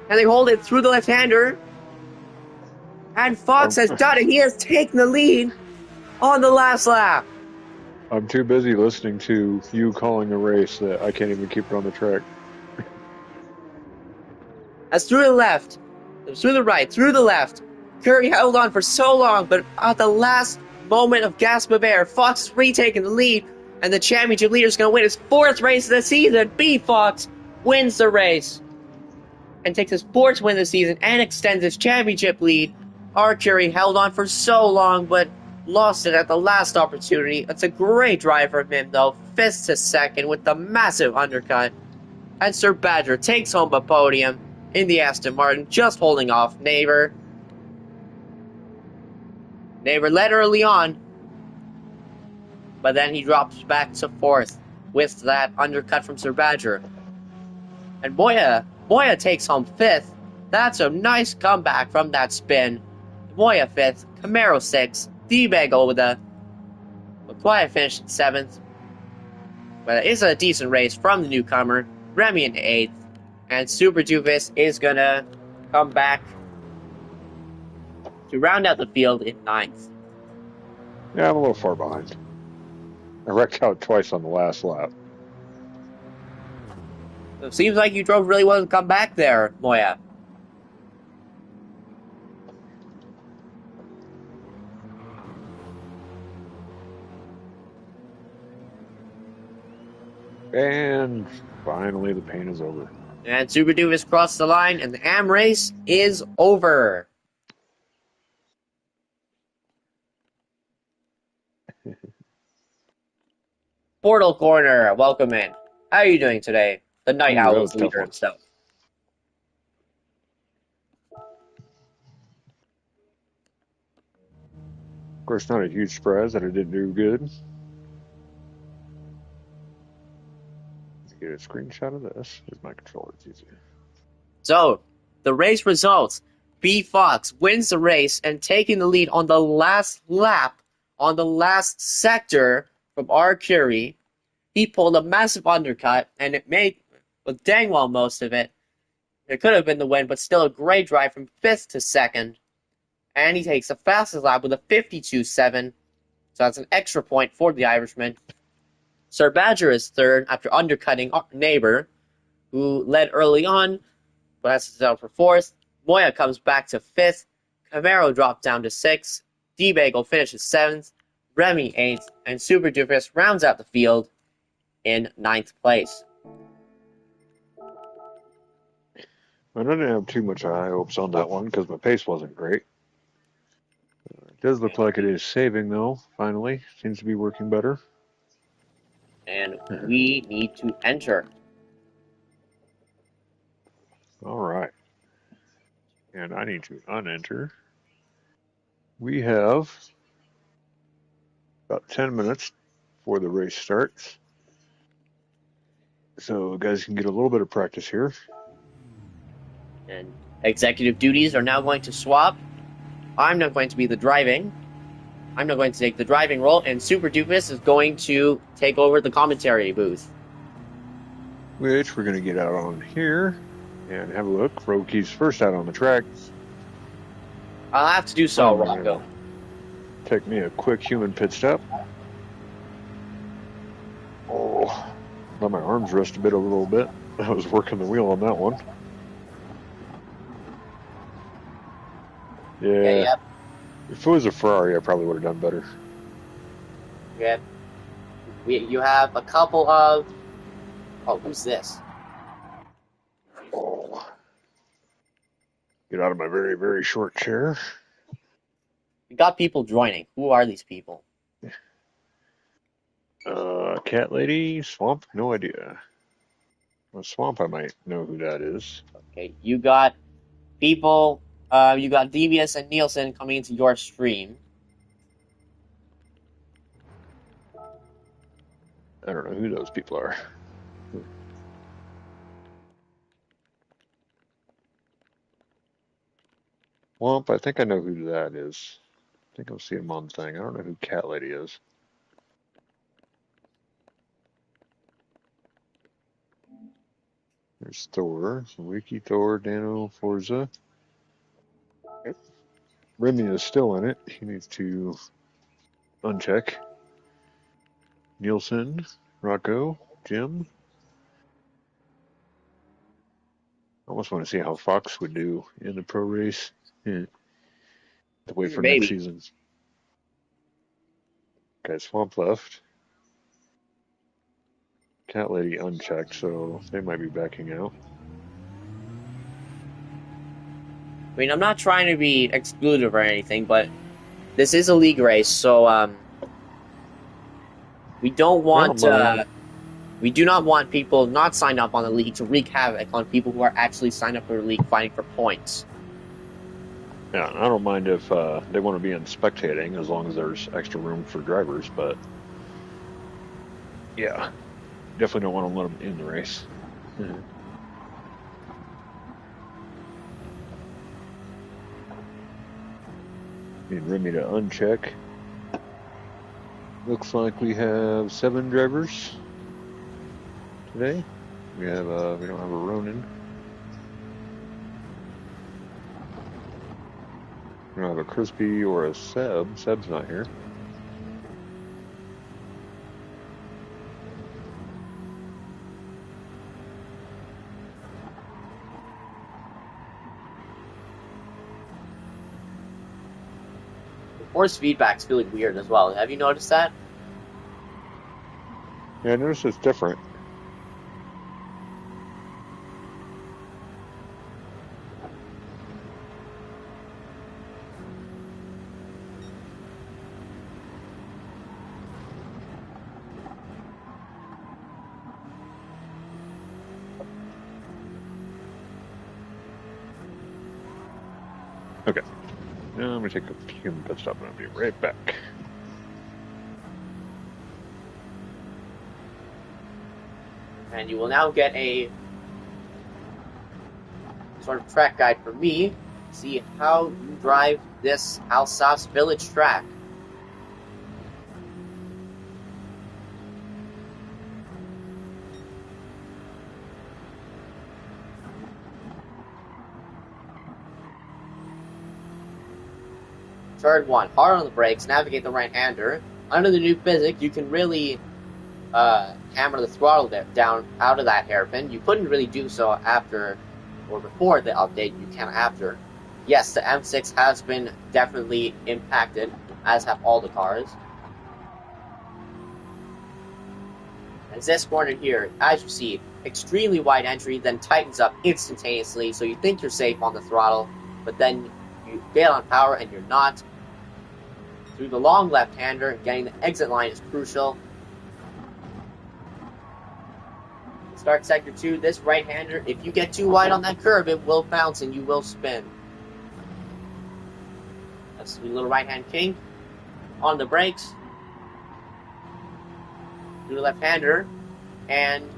And they hold it through the left-hander. And Fox has done it. He has taken the lead on the last lap. I'm too busy listening to you calling a race that I can't even keep it on the track. As through the left, through the right, through the left. Curry held on for so long, but at the last moment of gasp of air, Fox is retaking the lead, and the championship leader is going to win his 4th race of the season. B. Fox wins the race and takes his 4th win of the season and extends his championship lead. R. Curry held on for so long, but lost it at the last opportunity. It's a great drive from him, though. 5th to 2nd with the massive undercut. And Sir Badger takes home a podium in the Aston Martin, just holding off Neighbor. Neighbor led early on, but then he drops back to 4th with that undercut from Sir Badger. And Moya takes home 5th. That's a nice comeback from that spin. Moya 5th, Camaro 6th, D-Bagel with a quiet finish at 7th. But it is a decent race from the newcomer, Remy in 8th. And Super Doofus is going to come back to round out the field in 9th. Yeah, I'm a little far behind. I wrecked out twice on the last lap. It seems like you drove really well to come back there, Moya. And finally, the pain is over. And Super Doofus crossed the line, and the AM race is over. Portal Corner, welcome in. How are you doing today? The Night Owls leader himself. Of course, not a huge surprise that I didn't do good. Get a screenshot of this. Here's my controller. It's easier. So, the race results. B. Fox wins the race and taking the lead on the last lap, on the last sector from R. Curie. He pulled a massive undercut, and it made, well, dang well most of it. It could have been the win, but still a great drive from 5th to 2nd. And he takes the fastest lap with a 52.7. So that's an extra point for the Irishman. Sir Badger is 3rd after undercutting our neighbor, who led early on, but that's out for 4th. Moya comes back to 5th. Camaro dropped down to 6th. D-Bagel finishes 7th. Remy 8th. And Super Doofus rounds out the field in 9th place. I didn't have too much high hopes on that one because my pace wasn't great. It does look like it is saving, though, finally. Seems to be working better. And we need to enter. All right. And I need to unenter. We have about 10 minutes before the race starts. So guys can get a little bit of practice here. And executive duties are now going to swap. I'm not going to be the driving. I'm not going to take the driving role, and Super Doofus is going to take over the commentary booth. Which we're going to get out on here and have a look. Roki's first out on the track. I'll have to do so, Rocco. Take me a quick human pit stop. Oh, let my arms rest a little bit. I was working the wheel on that one. Yeah. Yep. If it was a Ferrari, I probably would have done better. Yep. You have a couple of... Oh, who's this? Oh. Get out of my very, very short chair. We got people joining. Who are these people? Cat lady, swamp, no idea. Well, swamp, I might know who that is. Okay, you got people... you got Devious and Nielsen coming into your stream. I don't know who those people are. Womp, I think I know who that is. I think I'll see him on the thing. I don't know who Cat Lady is. There's Thor, Wiki Thor, Dano, Forza. Remy is still in it. He needs to uncheck. Nielsen, Rocco, Jim. I almost want to see how Fox would do in the pro race. Yeah. To wait for next Maybe. season. Okay, Swamp left. Cat Lady unchecked, so they might be backing out. I mean, I'm not trying to be exclusive or anything, but this is a league race, so we don't I don't want mind. we do not want people not signed up on the league to wreak havoc on people who are actually signed up for the league fighting for points. Yeah, I don't mind if they want to be in spectating as long as there's extra room for drivers, but yeah, definitely don't want to let them in the race. Need Remy to uncheck. Looks like we have 7 drivers today. We don't have a Ronin. We don't have a Crispy or a Seb. Seb's not here. The force feedback's feeling weird as well. Have you noticed that? Yeah, I noticed it's different. Okay. Now I'm going to take a human pit stop and I'll be right back. And you will now get a sort of track guide from me to see how you drive this Alsace village track. Turn 1, hard on the brakes, navigate the right-hander. Under the new physics, you can really hammer the throttle down out of that hairpin. You couldn't really do so after or before the update. You can after. Yes, the M6 has been definitely impacted, as have all the cars. And this corner here, as you see, extremely wide entry, then tightens up instantaneously, so you think you're safe on the throttle, but then you bail on power and you're not. Through the long left-hander, getting the exit line is crucial. Start sector 2, this right-hander, if you get too wide on that curve, it will bounce and you will spin. That's the little right-hand kink. On the brakes. Through the left-hander. And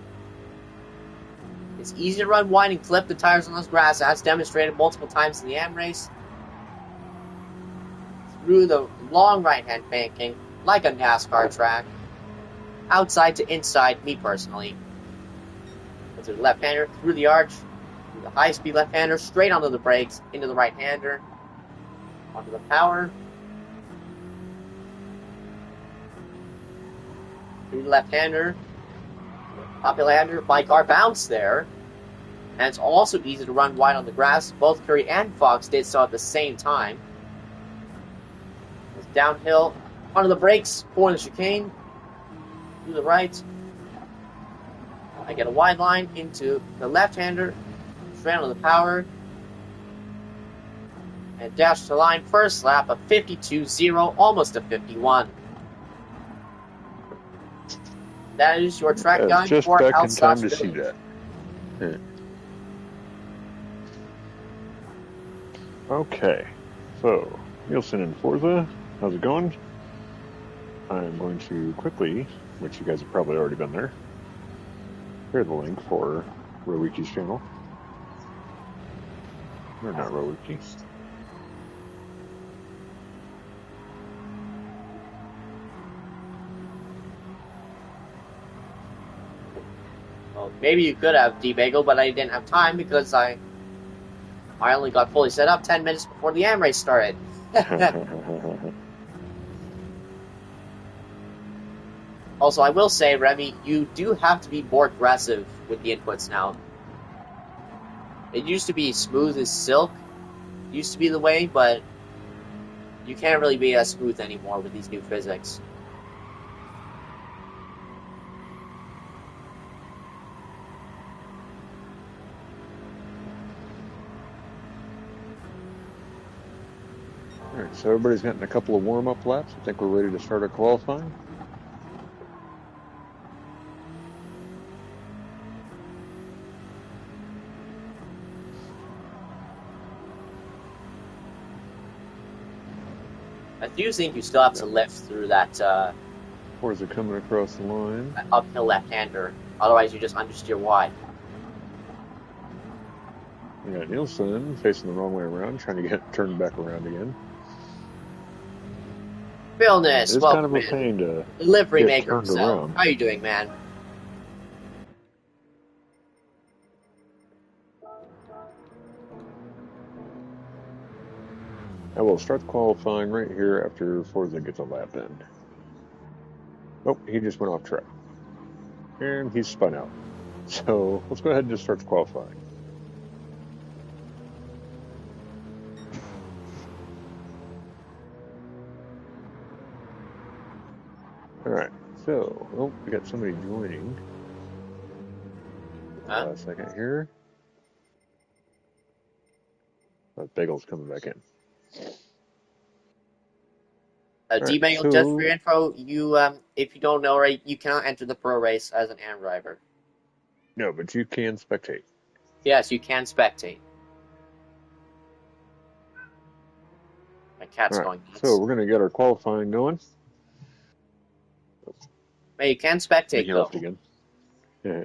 it's easy to run wide and clip the tires on this grass, as demonstrated multiple times in the AM race. Through the long right-hand banking, like a NASCAR track. Outside to inside, me personally. Through the left-hander, through the arch, through the high-speed left-hander, straight onto the brakes, into the right-hander, onto the power, through the left-hander, popular hander, my car bounced there, and it's also easy to run wide on the grass. Both Curry and Fox did so at the same time. It's downhill, onto the brakes, for the chicane, through the right. I get a wide line into the left-hander, straight onto the power, and dash to line first lap of 52.0, almost a 51. That is your track guide Just for back in time Alsace to Village. see that. Yeah. Okay, so Nielsen and Forza, how's it going? I'm going to quickly which you guys have probably already been there. Here's the link for Rowiki's channel. Or not Rowiki. Well, maybe you could have D-Bagel, but I didn't have time because I only got fully set up 10 minutes before the AM race started. Also, I will say, Remy, you do have to be more aggressive with the inputs now. It used to be smooth as silk, used to be the way, but you can't really be as smooth anymore with these new physics. Alright, so everybody's gotten a couple of warm-up laps. I think we're ready to start our qualifying. I do think you still have to lift through that Forza coming across the line. uphill left-hander. Otherwise, you just understeer wide. We got Nielsen facing the wrong way around, trying to get turned back around again. Philness, It's kind of a pain to delivery get maker turned himself. around. How you doing, man? I will start the qualifying right here after Forza gets a lap in. Oh, he just went off track. And he's spun out. So let's go ahead and just start the qualifying. Alright, so, oh, we got somebody joining. Huh? A second here. Bagel's coming back in. D-Bagel, so, just for your info, you if you don't know, right, you cannot enter the pro race as an AM driver. no, but you can spectate. Yes, you can spectate. My cat's Alright, going nuts. so we're going to get our qualifying going. Hey, you can spectate, He though. left again. Yeah.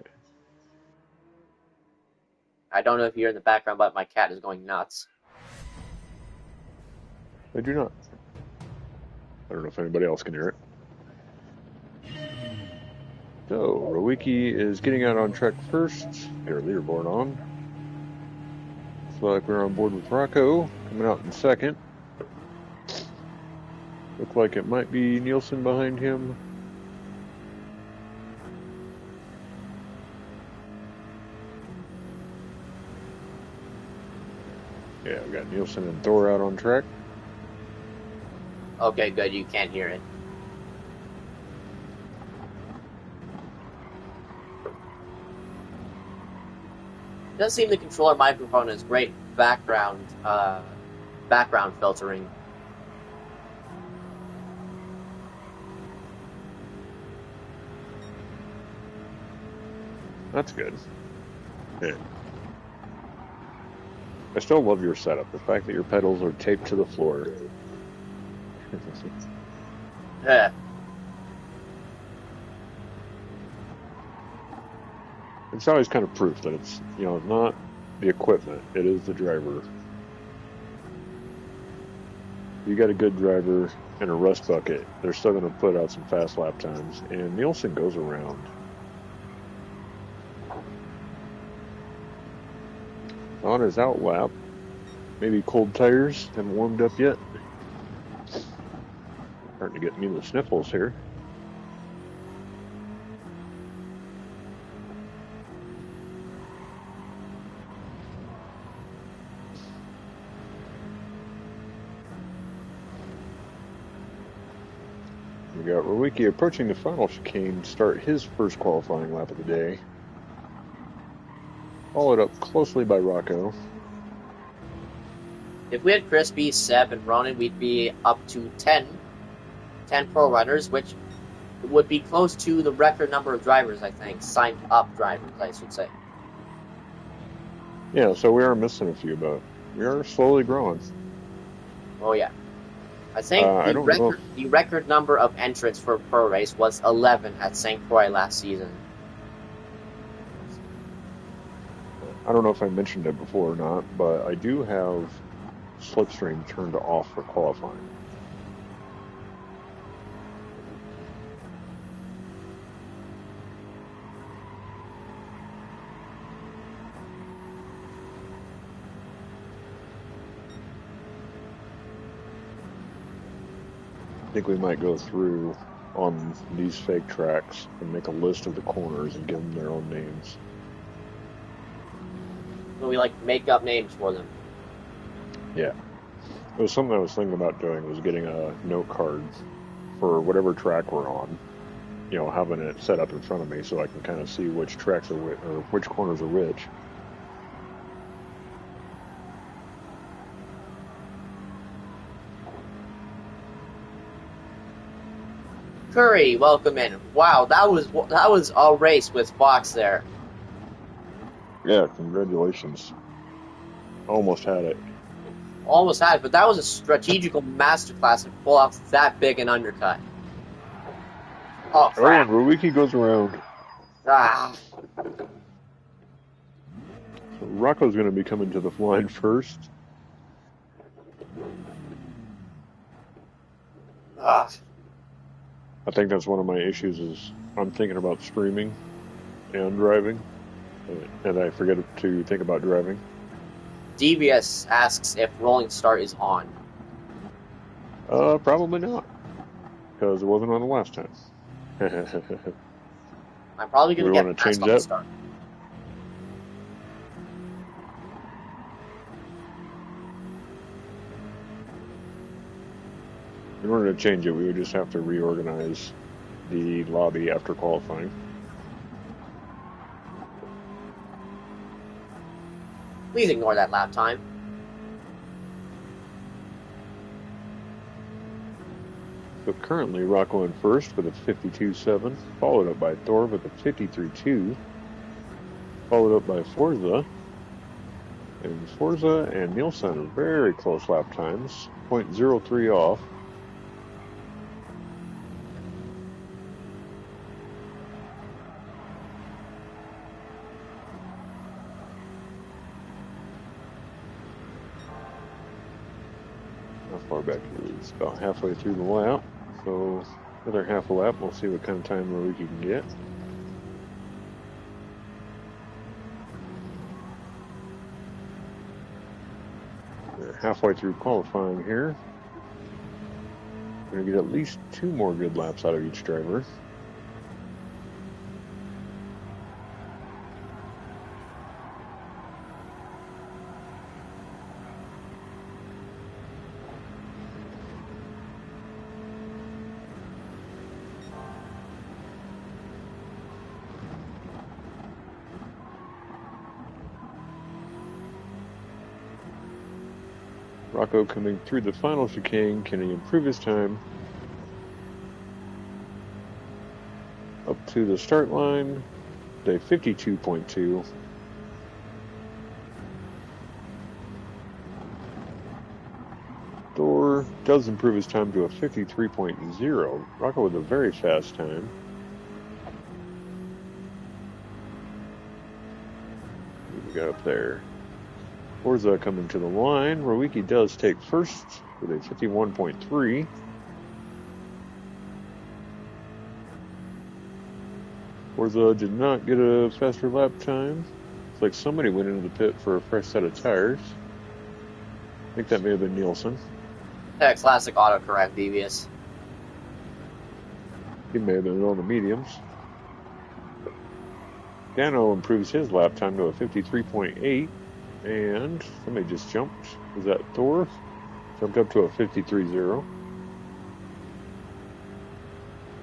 I don't know if you're in the background, but my cat is going nuts. I do not. I don't know if anybody else can hear it. So, Rowiki is getting out on track first. Get our leaderboard on. Looks like we're on board with Rocco, coming out in second. Look like it might be Nielsen behind him. Yeah, we got Nielsen and Thor out on track. Okay, good, you can't hear it. It does seem the controller microphone has great background filtering. That's good. Yeah. I still love your setup. The fact that your pedals are taped to the floor. It's always kind of proof that it's, not the equipment, it is the driver. You got a good driver and a rust bucket, they're still going to put out some fast lap times, and Nielsen goes around. On his out lap, maybe cold tires, haven't warmed up yet. Starting to get me the sniffles here. We got Rowiki approaching the final chicane to start his first qualifying lap of the day. Followed up closely by Rocco. If we had Crispy, Seb, and Ronan, we'd be up to 10 pro runners, which would be close to the record number of drivers, I think. Signed up drivers, I should say. Yeah, so we are missing a few, but we are slowly growing. Oh, yeah. I think I don't know if the record number of entrants for a pro race was 11 at St. Croix last season. I mentioned it before or not, but I do have Slipstream turned off for qualifying. I think we might go through on these fake tracks and make a list of the corners and give them their own names. We like make up names for them. Yeah. It was something I was thinking about doing, was getting a note card for whatever track we're on. You know, having it set up in front of me so I can kind of see which tracks are which, or which corners are which. Curry, welcome in. Wow, that was a race with Fox there. Yeah, congratulations. Almost had it. Almost had it, but that was a strategical masterclass to pull off that big an undercut. Oh Oh, and crap! Rowicki goes around. Ah, So Rocco's going to be coming to the line first. ah. I think that's one of my issues is I'm thinking about streaming and driving, and I forget to think about driving. Devious asks if rolling start is on. Probably not, because it wasn't on the last time. Do I'm probably we gonna want get to passed change on the that? start. In order to change it, we would just have to reorganize the lobby after qualifying. Please ignore that lap time. So currently, Rocco in first with a 52.7, followed up by Thor with a 53.2, followed up by Forza. And Forza and Nielsen are very close lap times, 0.03 off. How far back is about halfway through the lap. So another half a lap, we'll see what kind of time Rowicki can get. We're halfway through qualifying here. We're going to get at least 2 more good laps out of each driver. Rocco coming through the final chicane. Can he improve his time? Up to the start line, a 52.2. Thor does improve his time to a 53.0. Rocco with a very fast time. What we got up there? Forza coming to the line. Rowicki does take first with a 51.3. Forza did not get a faster lap time. It's like somebody went into the pit for a fresh set of tires. I think that may have been Nielsen. Yeah, classic autocorrect, Devious. He may have been on the mediums. Dano improves his lap time to a 53.8. And somebody just jumped. Was that Thor? Jumped up to a 53.0.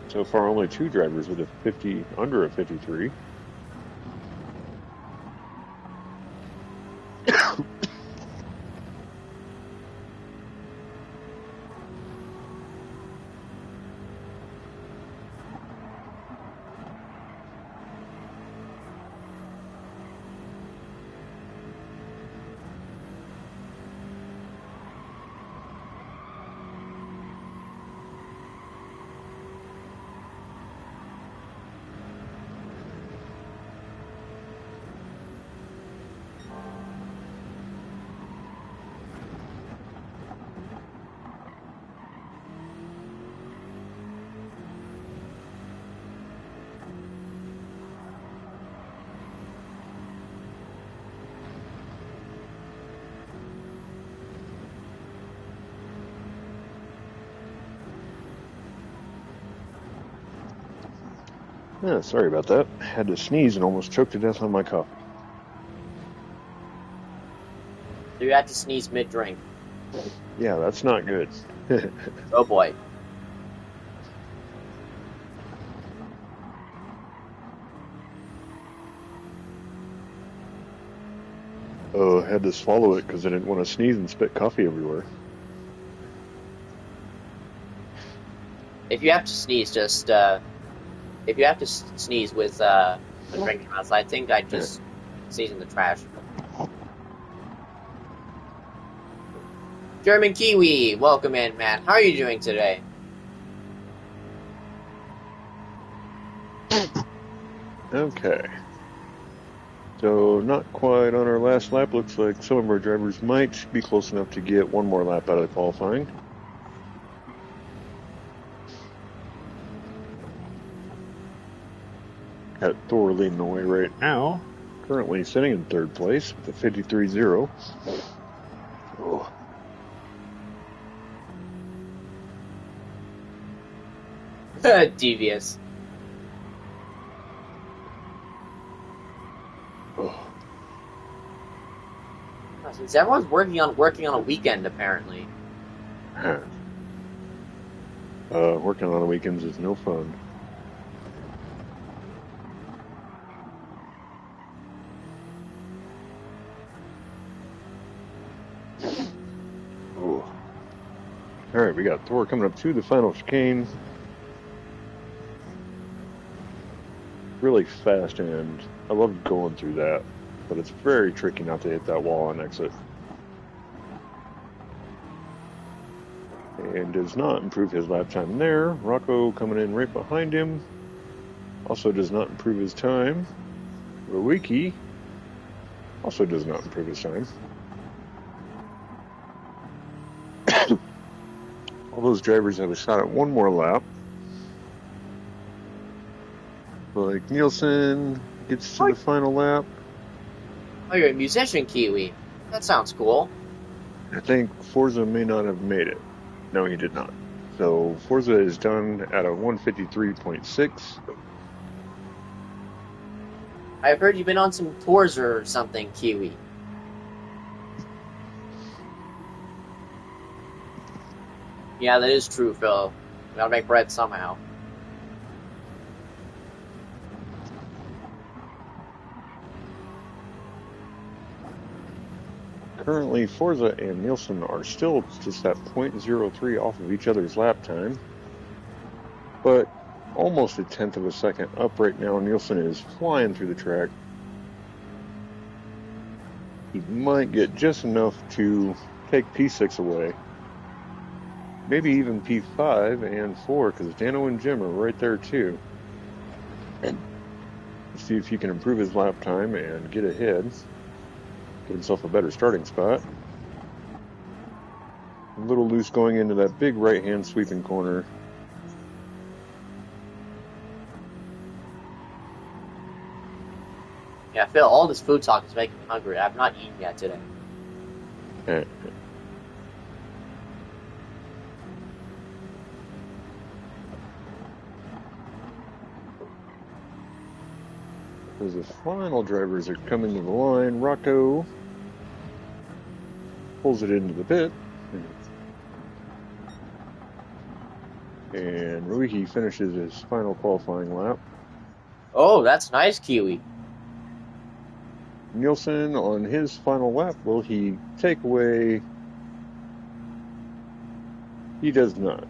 So far, only 2 drivers with a 50 under a 53. Yeah, sorry about that. Had to sneeze and almost choked to death on my coffee. So you had to sneeze mid-drink. Yeah, that's not good. Oh boy. Oh, had to swallow it because I didn't want to sneeze and spit coffee everywhere. If you have to sneeze, just if you have to sneeze with a drink in your mouth, I think I'd just sneeze in the trash. German Kiwi, welcome in, man. How are you doing today? Okay, so not quite on our last lap. Looks like some of our drivers might be close enough to get one more lap out of the qualifying. Got Thor leading the way right now. Currently sitting in third place with a 53.0. Oh, Devious. oh. Since everyone's working on a weekend, apparently. Working on the weekends is no fun. Oh. All right, we got Thor coming up to the final chicane. Really fast end. I love going through that, but it's very tricky not to hit that wall on exit. And does not improve his lap time there. Rocco coming in right behind him. Also does not improve his time. Rowiki also does not improve his time. All those drivers have a shot at one more lap. Like Nielsen gets to Oh, the final lap. you're a musician, Kiwi. That sounds cool. I think Forza may not have made it. No, he did not. So Forza is done at a 153.6. I've heard you've been on some tours or something, Kiwi. Yeah, that is true, Phil. We gotta make bread somehow. Currently, Forza and Nielsen are still just at .03 off of each other's lap time, but almost a tenth of a second up right now. Nielsen is flying through the track. He might get just enough to take P6 away. Maybe even P5 and 4, because Dano and Jim are right there too. Let's see if he can improve his lap time and get ahead. Get himself a better starting spot. A little loose going into that big right-hand sweeping corner. Yeah, Phil, all this food talk is making me hungry. I've not eaten yet today. As the final drivers are coming to the line, Rocco pulls it into the pit. And Ruihi finishes his final qualifying lap. Oh, that's nice, Kiwi. Nielsen on his final lap, will he take away? He does not.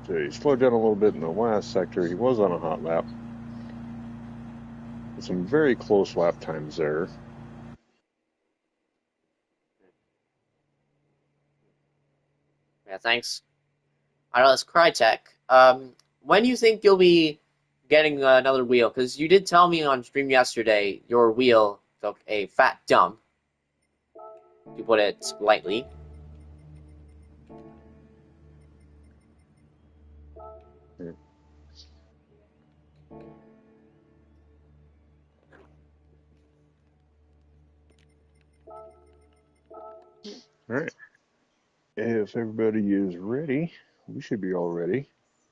So he slowed down a little bit in the last sector. He was on a hot lap. Some very close lap times there. Yeah, thanks. I know that's Crytek. When do you think you'll be getting another wheel? Because you did tell me on stream yesterday your wheel took a fat dump, to put it lightly. All right. If everybody is ready, we should be all ready.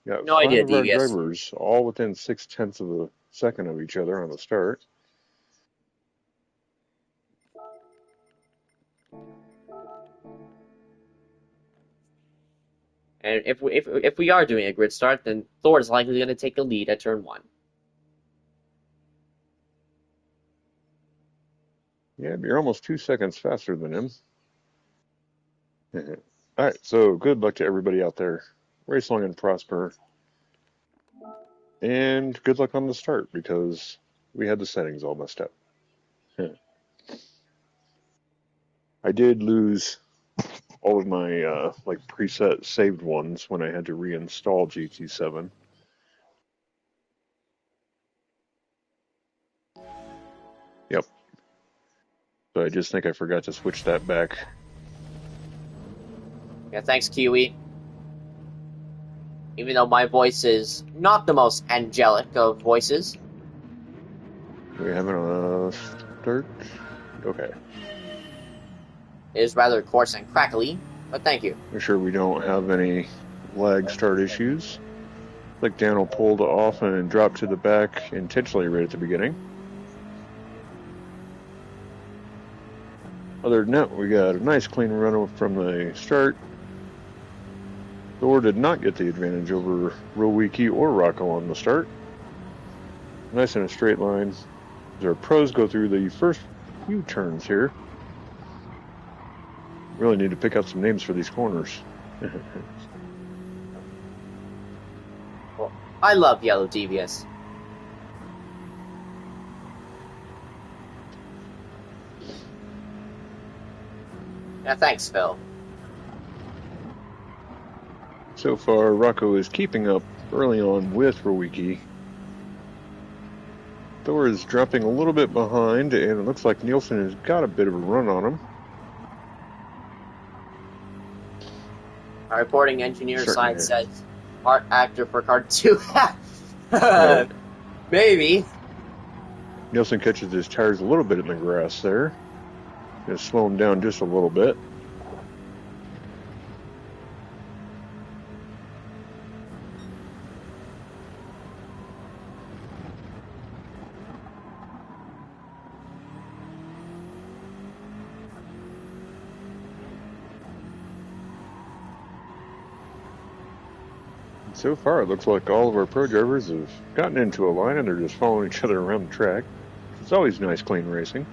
Got No 5 idea, of our Devious. drivers all within 0.6 of a second of each other on the start. And if we are doing a grid start, then Thor is likely going to take the lead at turn 1. Yeah, you're almost 2 seconds faster than him. All right, so good luck to everybody out there. Race long and prosper. And good luck on the start because we had the settings all messed up. I did lose all of my like preset saved ones when I had to reinstall GT7. Yep. So I just think I forgot to switch that back. Yeah, thanks, Kiwi. Even though my voice is not the most angelic of voices. We having a start? Okay. It is rather coarse and crackly, but thank you. Make sure we don't have any lag start issues. Like Daniel pulled off and dropped to the back intentionally right at the beginning. Other than that, we got a nice clean run from the start. Thor did not get the advantage over Rowiki or Rocco on the start. Nice in a straight line. As our pros go through the first few turns here. Really need to pick out some names for these corners. Well, I love Yellow Devious. Yeah, thanks, Phil. So far, Rocco is keeping up early on with Rowiki. Thor is dropping a little bit behind, and it looks like Nielsen has got a bit of a run on him. Our reporting engineer Certainly side is. says art actor for card 2. Yeah. Maybe. Nielsen catches his tires a little bit in the grass there. Gonna slow him down just a little bit. So far, it looks like all of our pro drivers have gotten into a line and they're just following each other around the track. It's always nice, clean racing.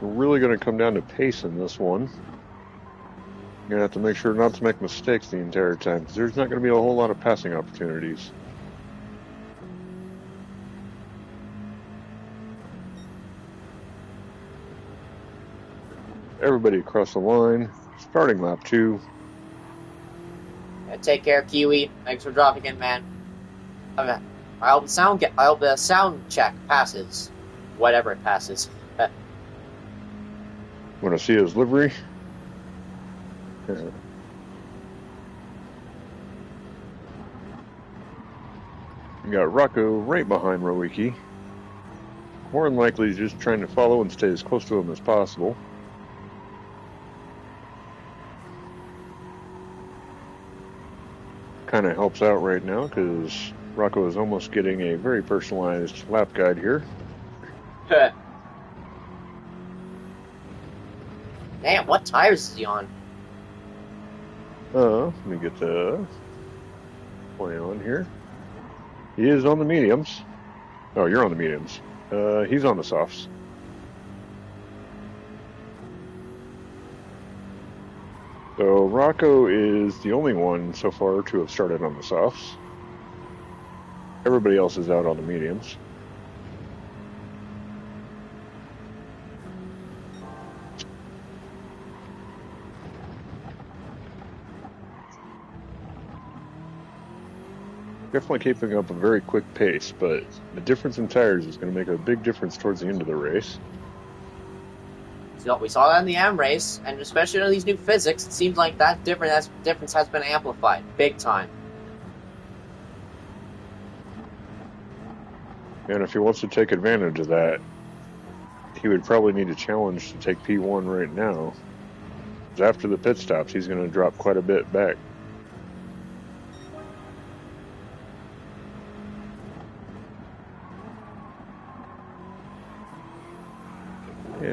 We're really going to come down to pace in this one. You're going to have to make sure not to make mistakes the entire time because there's not going to be a whole lot of passing opportunities. Everybody across the line, starting lap 2. Yeah, take care, Kiwi. Thanks for dropping in, man. I hope the sound check passes, whatever it passes. Want to see his livery? You got Rocco right behind Rowiki. More than likely, he's just trying to follow and stay as close to him as possible. Kind of helps out right now because Rocco is almost getting a very personalized lap guide here. Damn, what tires is he on? Let me get the play on here. He is on the mediums. Oh, you're on the mediums. He's on the softs. So Rocco is the only one so far to have started on the softs. Everybody else is out on the mediums. Definitely keeping up a very quick pace, but the difference in tires is going to make a big difference towards the end of the race. So we saw that in the M race, and especially in these new physics, it seems like that difference has been amplified big time. And if he wants to take advantage of that, he would probably need a challenge to take P1 right now. Because after the pit stops, he's going to drop quite a bit back.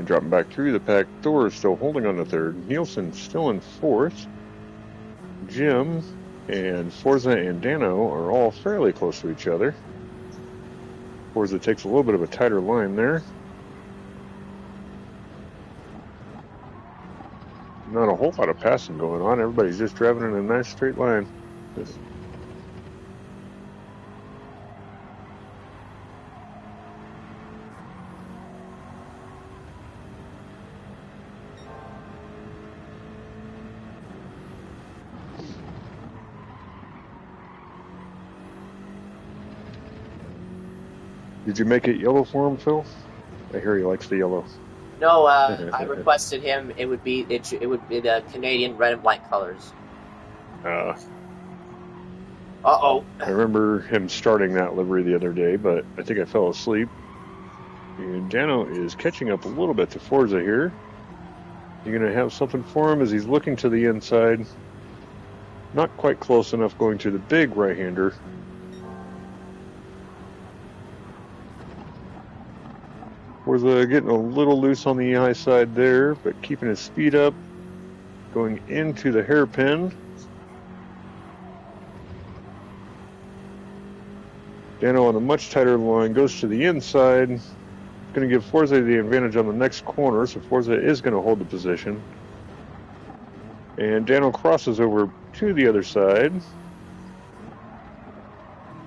dropping back through the pack. Thor is still holding on to third. Nielsen still in fourth. Jim and Forza and Dano are all fairly close to each other. Forza takes a little bit of a tighter line there. Not a whole lot of passing going on. Everybody's just driving in a nice straight line. Did you make it yellow for him, Phil? I hear he likes the yellow. No, I requested him. It would be the Canadian red and white colors. Uh-oh. I remember him starting that livery the other day, but I think I fell asleep. And Dano is catching up a little bit to Forza here. You're going to have something for him as he's looking to the inside. Not quite close enough going to the big right-hander. Forza getting a little loose on the high side there, but keeping his speed up. Going into the hairpin. Dano on a much tighter line, goes to the inside. Going to give Forza the advantage on the next corner, so Forza is going to hold the position. And Dano crosses over to the other side.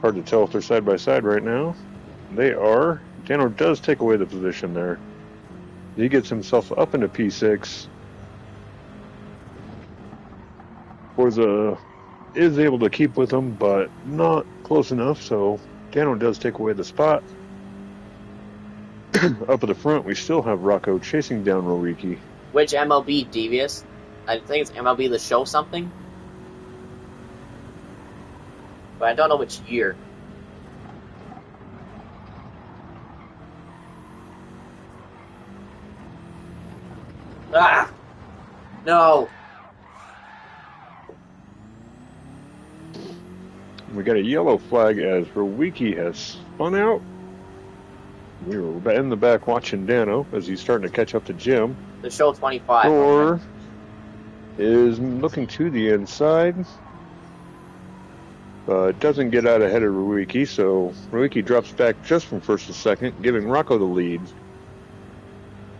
Hard to tell if they're side by side right now. They are. Dano does take away the position there. He gets himself up into P6. Forza is able to keep with him, but not close enough, so Dano does take away the spot. Up at the front, we still have Rocco chasing down Rowicki. Which MLB, Devious? I think it's MLB The Show something. But I don't know which year. Ah! No! We got a yellow flag as Rowicki has spun out. We were in the back watching Dano as he's starting to catch up to Jim. The Show 25. Thor is looking to the inside. Doesn't get out ahead of Rowicki, so Rowicki drops back just from first to second, giving Rocco the lead.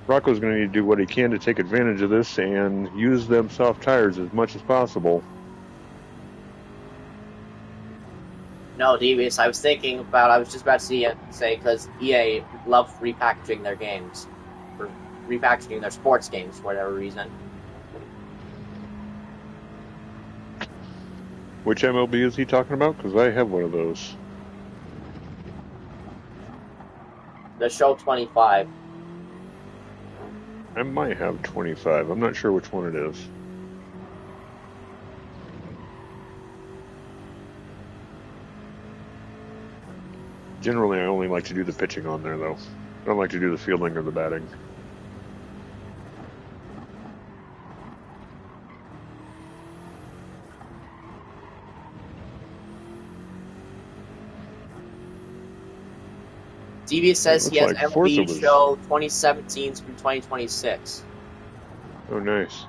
Rocco's going to need to do what he can to take advantage of this and use them soft tires as much as possible. No, Devious, I was just about to say, because EA love repackaging their games. Or repackaging their sports games for whatever reason. Which MLB is he talking about? Because I have one of those. The Show 25. I might have 25. I'm not sure which one it is. Generally, I only like to do the pitching on there, though. I don't like to do the fielding or the batting. Devious says he has MLB Show 2017 through 2026. Oh, nice.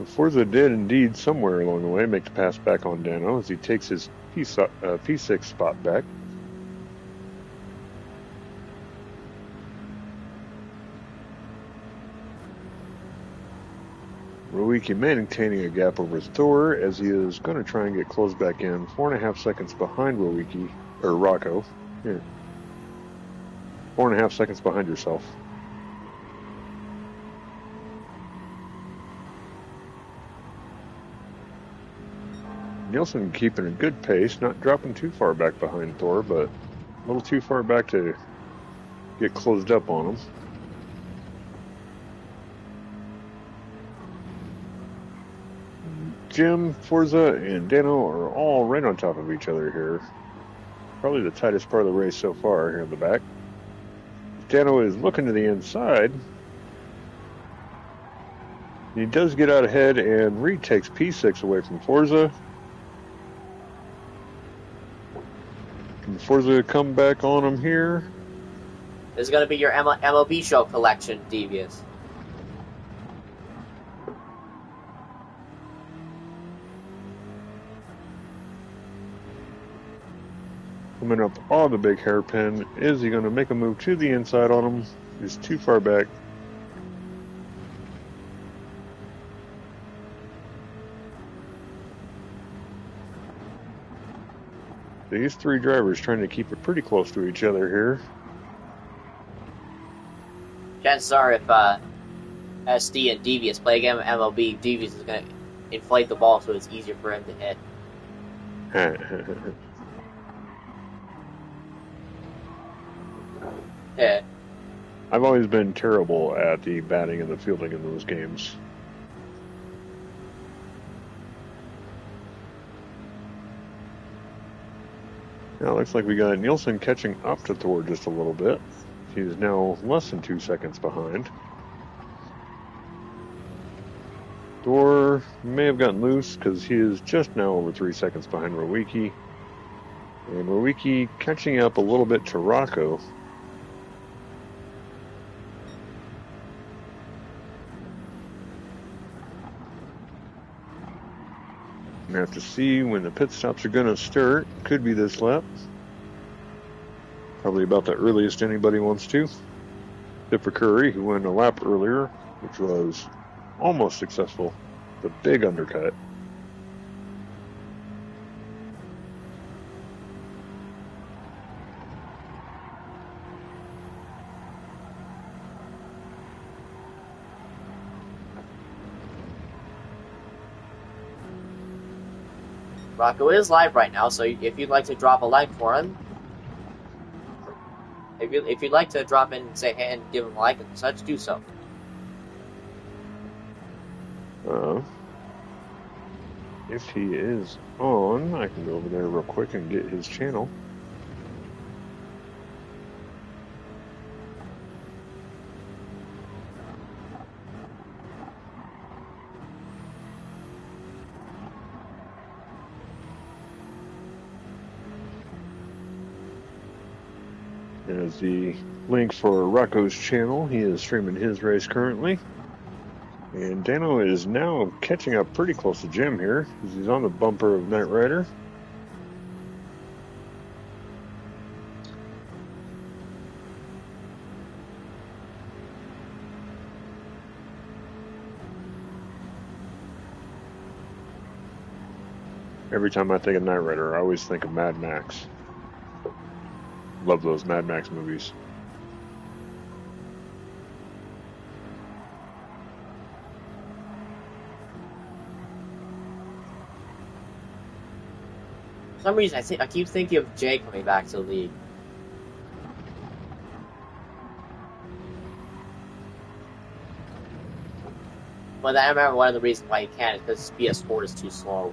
Forza did indeed, somewhere along the way, make the pass back on Dano as he takes his P6 spot back. Rowicki maintaining a gap over Thor as he is going to try and get closed back in. 4.5 seconds behind Rocco. Here. 4.5 seconds behind yourself. Nielsen keeping a good pace, not dropping too far back behind Thor, but a little too far back to get closed up on him. Jim, Forza, and Dano are all right on top of each other here. Probably the tightest part of the race so far here in the back. Dano is looking to the inside. He does get out ahead and retakes P6 away from Forza. Can Forza come back on him here? This is going to be your MLB show collection, Devious. Coming up on the big hairpin. Is he going to make a move to the inside on him? He's too far back. These three drivers trying to keep it pretty close to each other here. Chances are if SD and Devious play again with MLB, Devious is going to inflate the ball so it's easier for him to hit. Yeah. I've always been terrible at the batting and the fielding in those games. Now it looks like we got Nielsen catching up to Thor just a little bit. He is now less than 2 seconds behind. Thor may have gotten loose because he is just now over 3 seconds behind Rowicki. And Rowicki catching up a little bit to Rocco. We have to see when the pit stops are going to start. Could be this lap. Probably about the earliest anybody wants to. Except for Curry, who went a lap earlier, which was almost successful. The big undercut. Rocco is live right now, so if you'd like to drop a like for him, if you'd like to drop in and say hey and give him a like and such, do so. If he is on, I can go over there real quick and get his channel. There's the link for Rocco's channel. He is streaming his race currently. And Dano is now catching up pretty close to Jim here, as he's on the bumper of Knight Rider. Every time I think of Knight Rider, I always think of Mad Max. Love those Mad Max movies. For some reason, I keep thinking of Jay coming back to the league. But I remember one of the reasons why he can't is because his PS4 is too slow.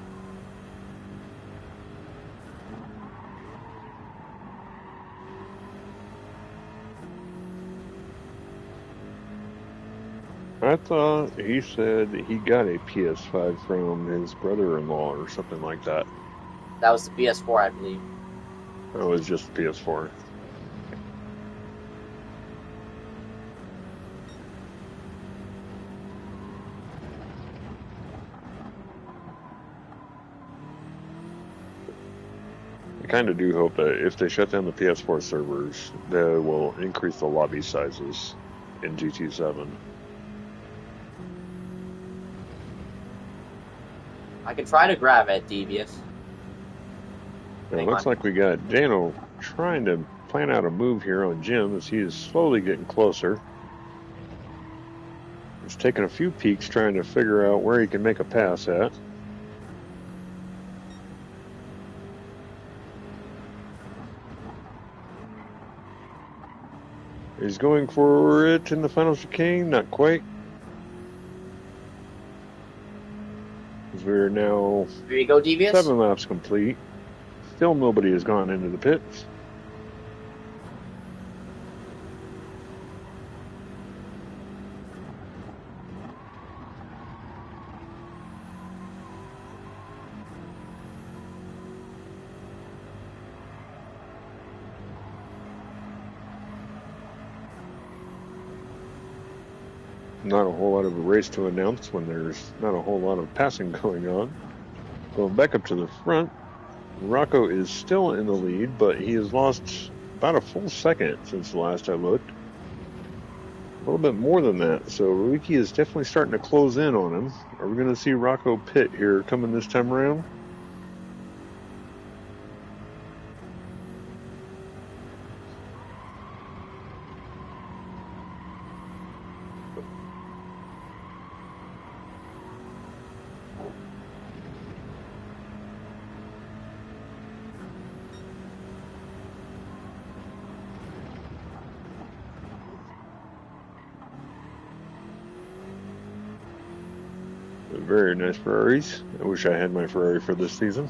I thought he said he got a PS5 from his brother-in-law or something like that. That was the PS4, I believe. That was just the PS4. I kind of do hope that if they shut down the PS4 servers, they will increase the lobby sizes in GT7. I can try to grab it, Devious. It looks like we got Dano trying to plan out a move here on Jim as he is slowly getting closer. He's taking a few peeks trying to figure out where he can make a pass at. He's going for it in the final chicane, not quite. As we're now Here you go, Devious. 7 laps complete. Still nobody has gone into the pits. Not a whole lot of a race to announce when there's not a whole lot of passing going on. Going back up to the front, Rocco is still in the lead, but he has lost about a full second since the last I looked. A little bit more than that, so Ruiki is definitely starting to close in on him. Are we going to see Rocco pit here coming this time around? Very nice Ferraris. I wish I had my Ferrari for this season.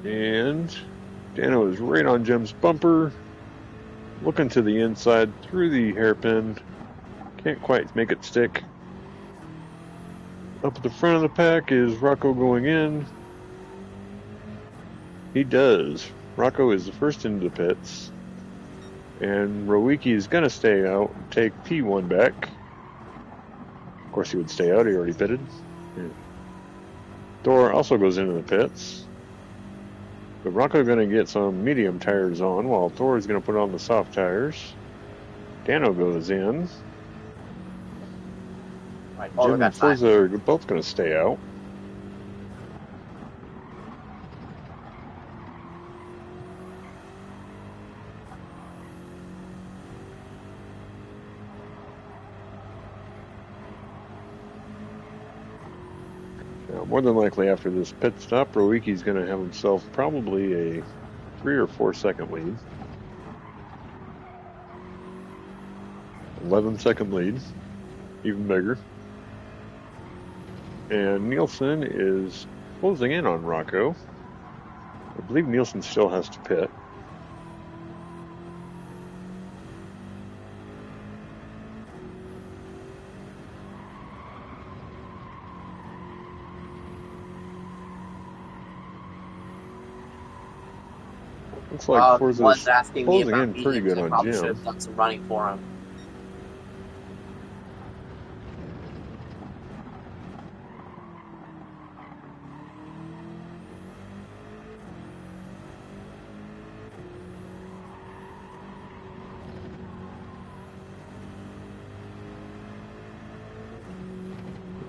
And Dano is right on Jim's bumper. Looking to the inside through the hairpin. Can't quite make it stick. Up at the front of the pack is Rocco going in. He does. Rocco is the first into the pits. And Rowicki is going to stay out and take P1 back. Of course, he would stay out. He already pitted. Yeah. Thor also goes into the pits. But Rocco is going to get some medium tires on, while Thor is going to put on the soft tires. Dano goes in. Right, Jim and Forza are both going to stay out. Now, more than likely after this pit stop, Rowicki's going to have himself probably a 3 or 4 second lead. 11-second lead, even bigger. And Nielsen is closing in on Rocco. I believe Nielsen still has to pit. Looks like Forza's closing in pretty good on Jim. Should have done some running for him.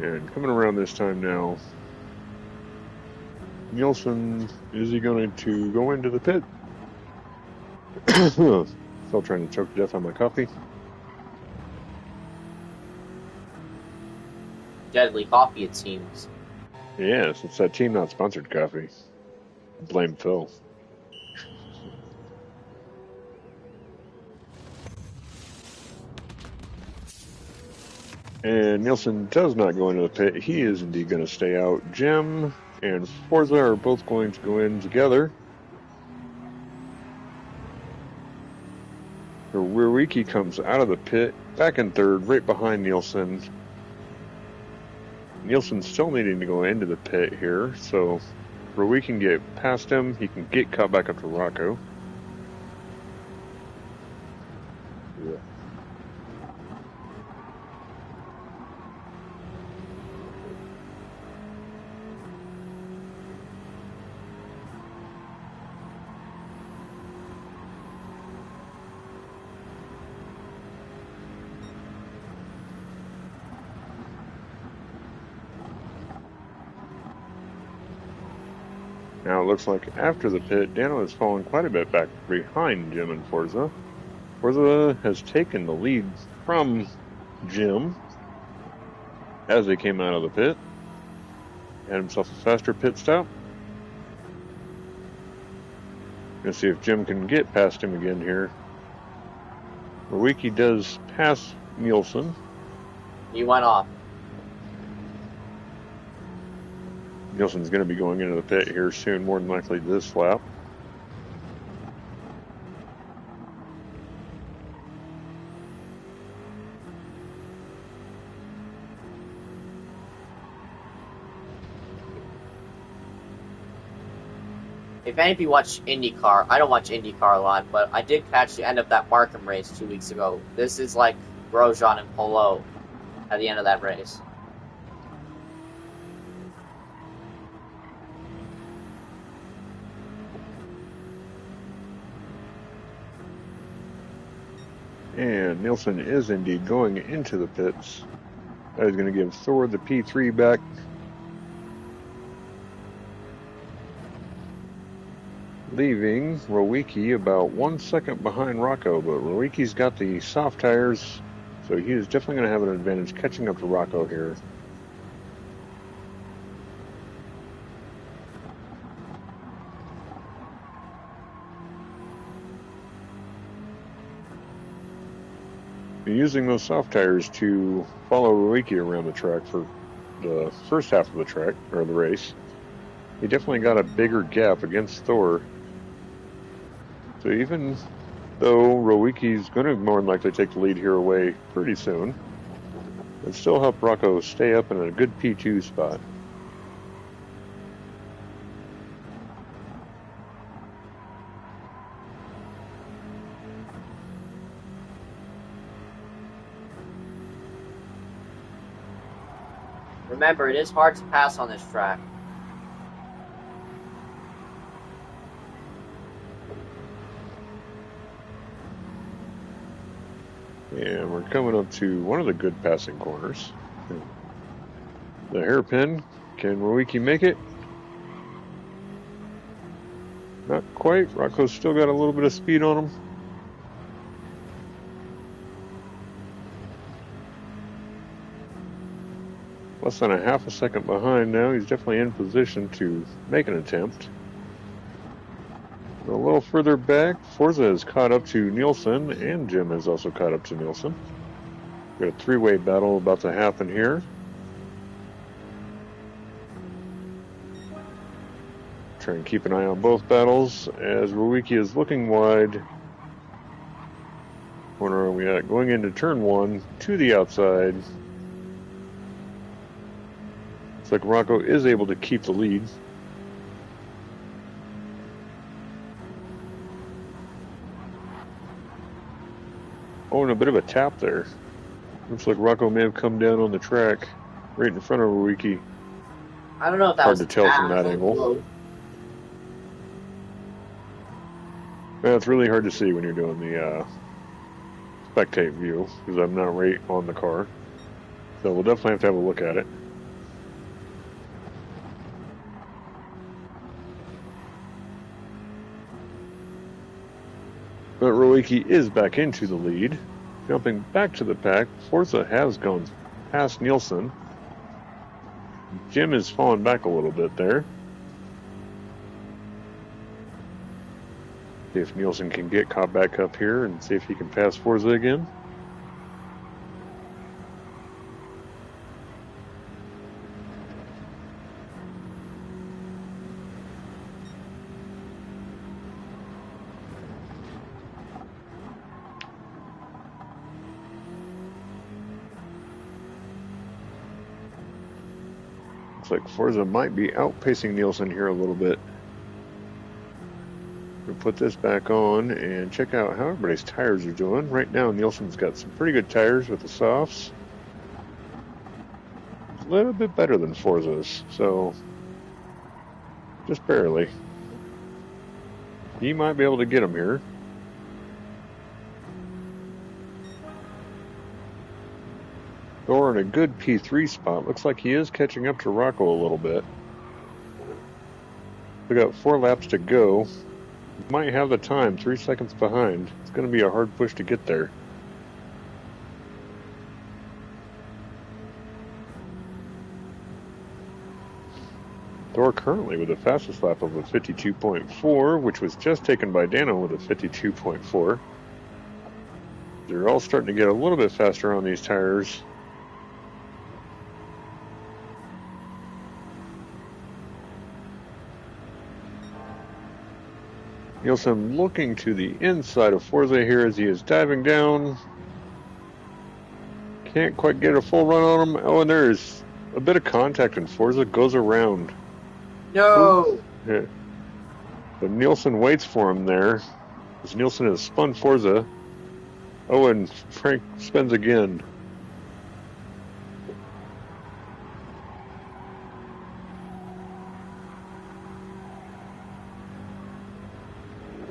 And coming around this time now, Nielsen, is he going to go into the pit? Still trying to choke to death on my coffee. Deadly coffee, it seems. Yes, it's that team not sponsored coffee. Blame Phil. And Nielsen does not go into the pit. He is indeed going to stay out. Jim and Forza are both going to go in together. Rowicki comes out of the pit, back in third, right behind Nielsen. Nielsen's still needing to go into the pit here, so if Rowicki can get past him, he can get caught back up to Rocco. Yeah. Now it looks like after the pit, Dano has fallen quite a bit back behind Jim and Forza. Forza has taken the lead from Jim as they came out of the pit. Had himself a faster pit stop. Gonna see if Jim can get past him again here. Rowicki does pass Nielsen. He went off. Nielsen's going to be going into the pit here soon, more than likely this lap. if any of you watch IndyCar, I don't watch IndyCar a lot, but I did catch the end of that Markham race 2 weeks ago. This is like Grosjean and Polo at the end of that race. And Nielsen is indeed going into the pits. That is going to give Thor the P3 back. Leaving Rowicki about 1 second behind Rocco, but Rowicki's got the soft tires, so he is definitely going to have an advantage catching up to Rocco here. Using those soft tires to follow Rowicki around the track for the first half of the track, or the race. He definitely got a bigger gap against Thor. So even though Rowicki's going to more than likely take the lead here away pretty soon, it still helped Rocco stay up in a good P2 spot. Remember, it is hard to pass on this track. And we're coming up to one of the good passing corners. The hairpin. Can Rowicki make it? Not quite. Rocco's still got a little bit of speed on him. Less than a half a second behind now. He's definitely in position to make an attempt. A little further back, Forza has caught up to Nielsen, and Jim has also caught up to Nielsen. We've got a three-way battle about to happen here. Try and keep an eye on both battles as Rowicki is looking wide. Corner are we at? Going into turn one to the outside. Looks like Rocco is able to keep the lead. Oh, and a bit of a tap there. Looks like Rocco may have come down on the track right in front of Rowicki. I don't know if that Hard was to tell from that angle. Yeah, it's really hard to see when you're doing the spectate view because I'm not right on the car. So we'll definitely have to have a look at it. But Rowicki is back into the lead. Jumping back to the pack, Forza has gone past Nielsen. Jim is falling back a little bit there. See if Nielsen can get caught back up here and see if he can pass Forza again. Looks like Forza might be outpacing Nielsen here a little bit. We'll put this back on and check out how everybody's tires are doing. Right now, Nielsen's got some pretty good tires with the softs. A little bit better than Forza's, so just barely. He might be able to get him here. Thor in a good P3 spot. Looks like he is catching up to Rocco a little bit. We got 4 laps to go. Might have the time, 3 seconds behind. It's going to be a hard push to get there. Thor currently with the fastest lap of a 52.4, which was just taken by Dano with a 52.4. They're all starting to get a little bit faster on these tires. Nielsen looking to the inside of Forza here as he is diving down. Can't quite get a full run on him. Oh, and there's a bit of contact and Forza goes around. No! Yeah. But Nielsen waits for him there, as Nielsen has spun Forza. Oh, and Frank spins again.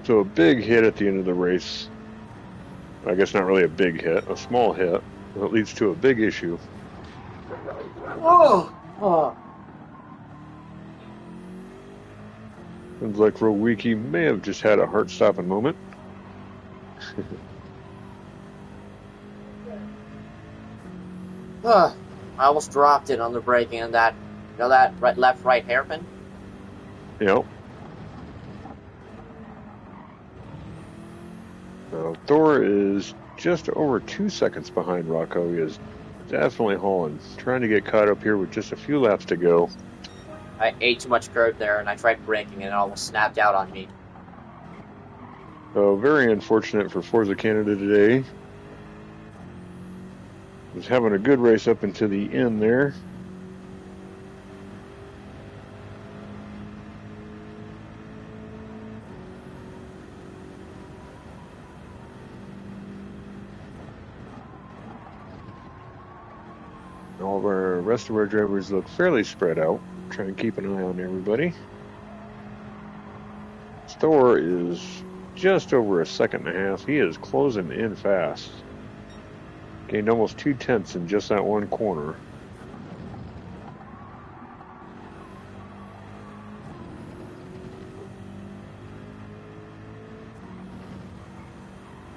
So a big hit at the end of the race. I guess not really a big hit, a small hit. That leads to a big issue. Oh. Seems like Rowicki may have just had a heart-stopping moment. I almost dropped it on the braking on that, that left-right hairpin. Yep. Thor is just over 2 seconds behind Rocco. He is definitely hauling, trying to get caught up here with just a few laps to go. I ate too much curd there, and I tried braking, and it almost snapped out on me. So very unfortunate for Forza Canada today. Was having a good race up until the end there. All of our rest of our drivers look fairly spread out. Try and keep an eye on everybody. Thor is just over a second and a half. He is closing in fast. Gained almost 2/10 in just that one corner.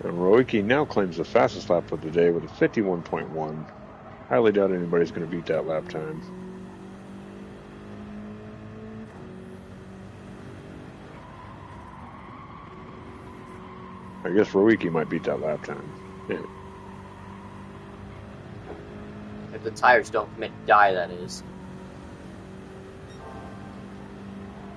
And Rowicki now claims the fastest lap of the day with a 51.1. Highly doubt anybody's going to beat that lap time. I guess Rowicki might beat that lap time. Yeah. If the tires don't commit die, that is.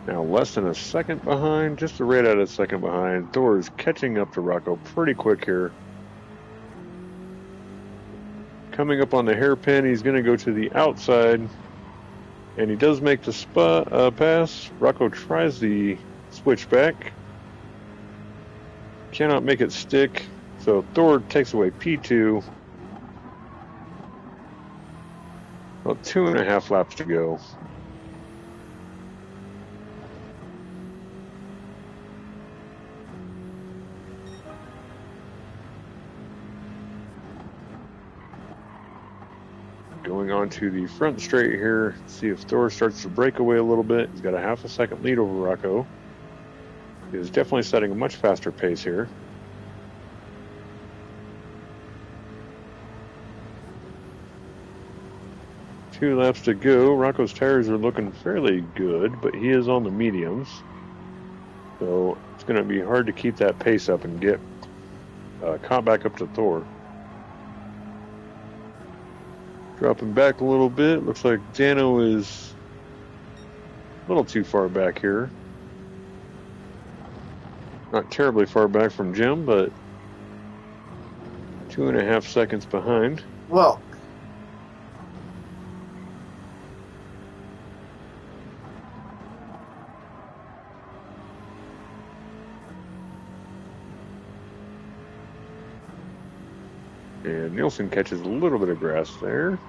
Now less than a second behind, just a right out of a second behind. Thor is catching up to Rocco pretty quick here. Coming up on the hairpin, he's going to go to the outside. And he does make the pass. Rocco tries the switchback. Cannot make it stick. So Thor takes away P2. About 2.5 laps to go. Going on to the front straight here. See if Thor starts to break away a little bit. He's got a half a second lead over Rocco. He is definitely setting a much faster pace here. Two laps to go. Rocco's tires are looking fairly good, but he is on the mediums. So it's going to be hard to keep that pace up and get caught back up to Thor. Dropping back a little bit. Looks like Dano is a little too far back here. Not terribly far back from Jim, but 2.5 seconds behind. Whoa. And Nielsen catches a little bit of grass there.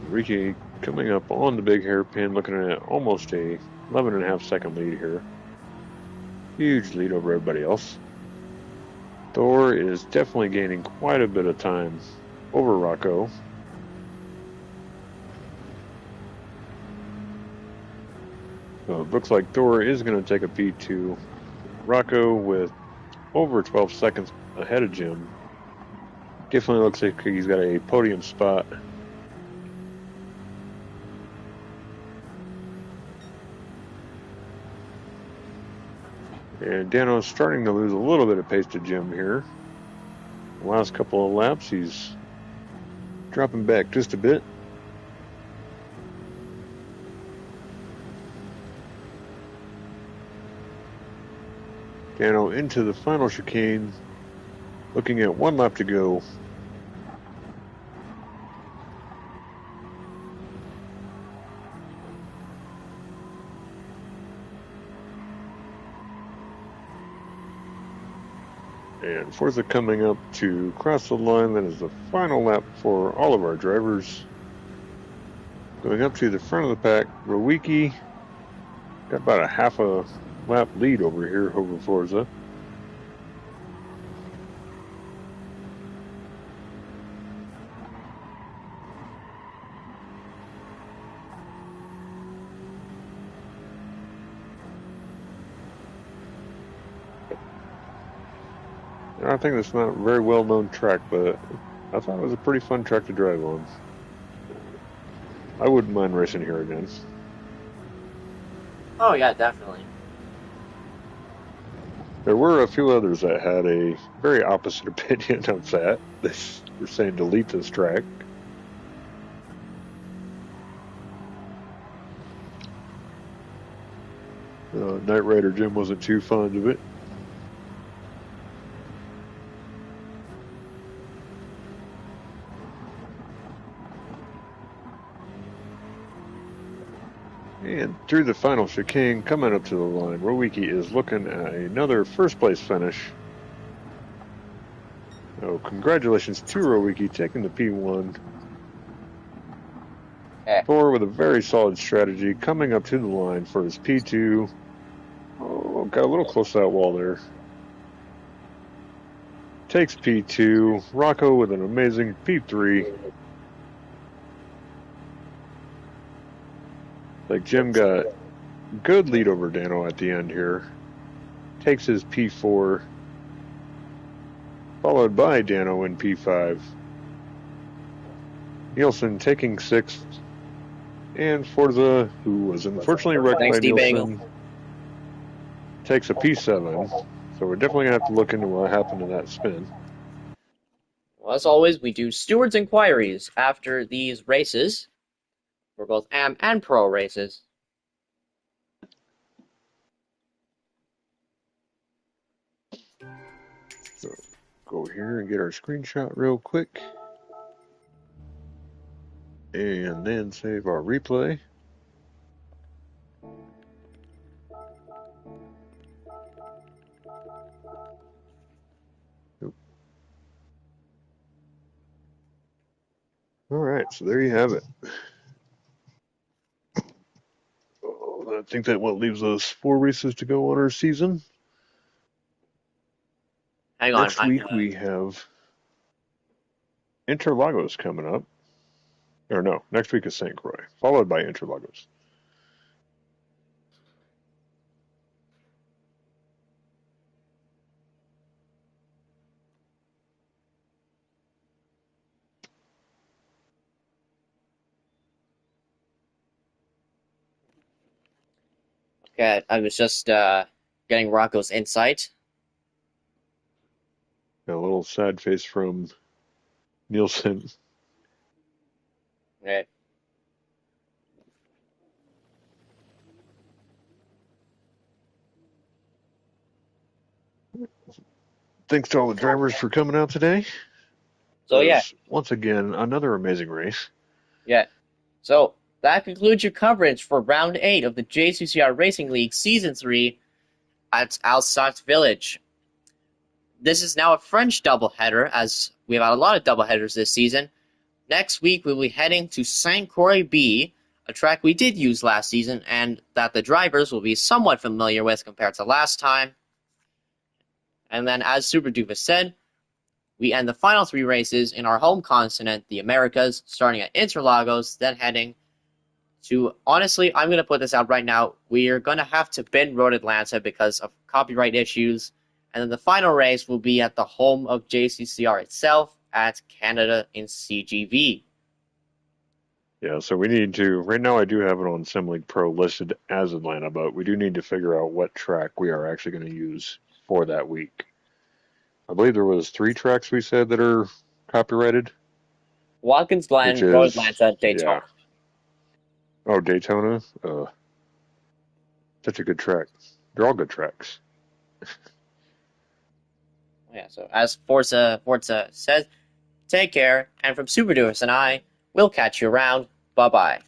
Ricky coming up on the big hairpin, looking at almost a 11.5 second lead here. Huge lead over everybody else. Thor is definitely gaining quite a bit of time over Rocco. So it looks like Thor is going to take a P2. Rocco with over 12 seconds ahead of Jim. Definitely looks like he's got a podium spot. And Dano's starting to lose a little bit of pace to Jim here. The last couple of laps, he's dropping back just a bit. Dano into the final chicane, looking at 1 lap to go. And Forza coming up to cross the line. That is the final lap for all of our drivers. Going up to the front of the pack, Rowicki got about a half a lap lead over here over Forza. I think it's not a very well-known track, but I thought it was a pretty fun track to drive on. I wouldn't mind racing here again. Oh yeah, definitely. There were a few others that had a very opposite opinion of that. They were saying delete this track. Knight Rider Jim wasn't too fond of it. And through the final chicane, coming up to the line, Rowicki is looking at another first place finish. So congratulations to Rowicki taking the P1. Thor with a very solid strategy coming up to the line for his P2. Oh, got a little close to that wall there. Takes P2. Rocco with an amazing P3. Like Jim got good lead over Dano at the end here. Takes his P4. Followed by Dano in P5. Nielsen taking 6th. And Forza, who was unfortunately wrecked by Nielsen, takes a P7. So we're definitely going to have to look into what happened to that spin. Well, as always, we do stewards inquiries after these races, for both AM and Pro races. So go here and get our screenshot real quick. And then save our replay. All right, so there you have it. I think that leaves us 4 races to go on our season. Hang on. Next week we have Interlagos coming up. Or no, next week is St. Croix, followed by Interlagos. Okay, I was just getting Rocco's insight. A little sad face from Nielsen. Okay. Thanks to all the drivers for coming out today. So yeah, once again, another amazing race. Yeah. So that concludes your coverage for round 8 of the JCCR Racing League Season 3 at Alsace Village. This is now a French doubleheader, as we've had a lot of doubleheaders this season. Next week, we'll be heading to St. Croix B, a track we did use last season and that the drivers will be somewhat familiar with compared to last time. And then, as Super Doofus said, we end the final 3 races in our home continent, the Americas, starting at Interlagos, then heading to, honestly, I'm going to put this out right now, we're going to have to bin Road Atlanta because of copyright issues, and then the final race will be at the home of JCCR itself at Canada in CGV. Yeah, so we need to, right now I do have it on SimLeague Pro listed as Atlanta, but we do need to figure out what track we are actually going to use for that week. I believe there was 3 tracks we said that are copyrighted. Watkins Glen, Road Atlanta, Daytona. Yeah. Oh, Daytona? Such a good track. They're all good tracks. Yeah, so as Forza says, take care, and from Super Doers and I, we'll catch you around. Bye bye.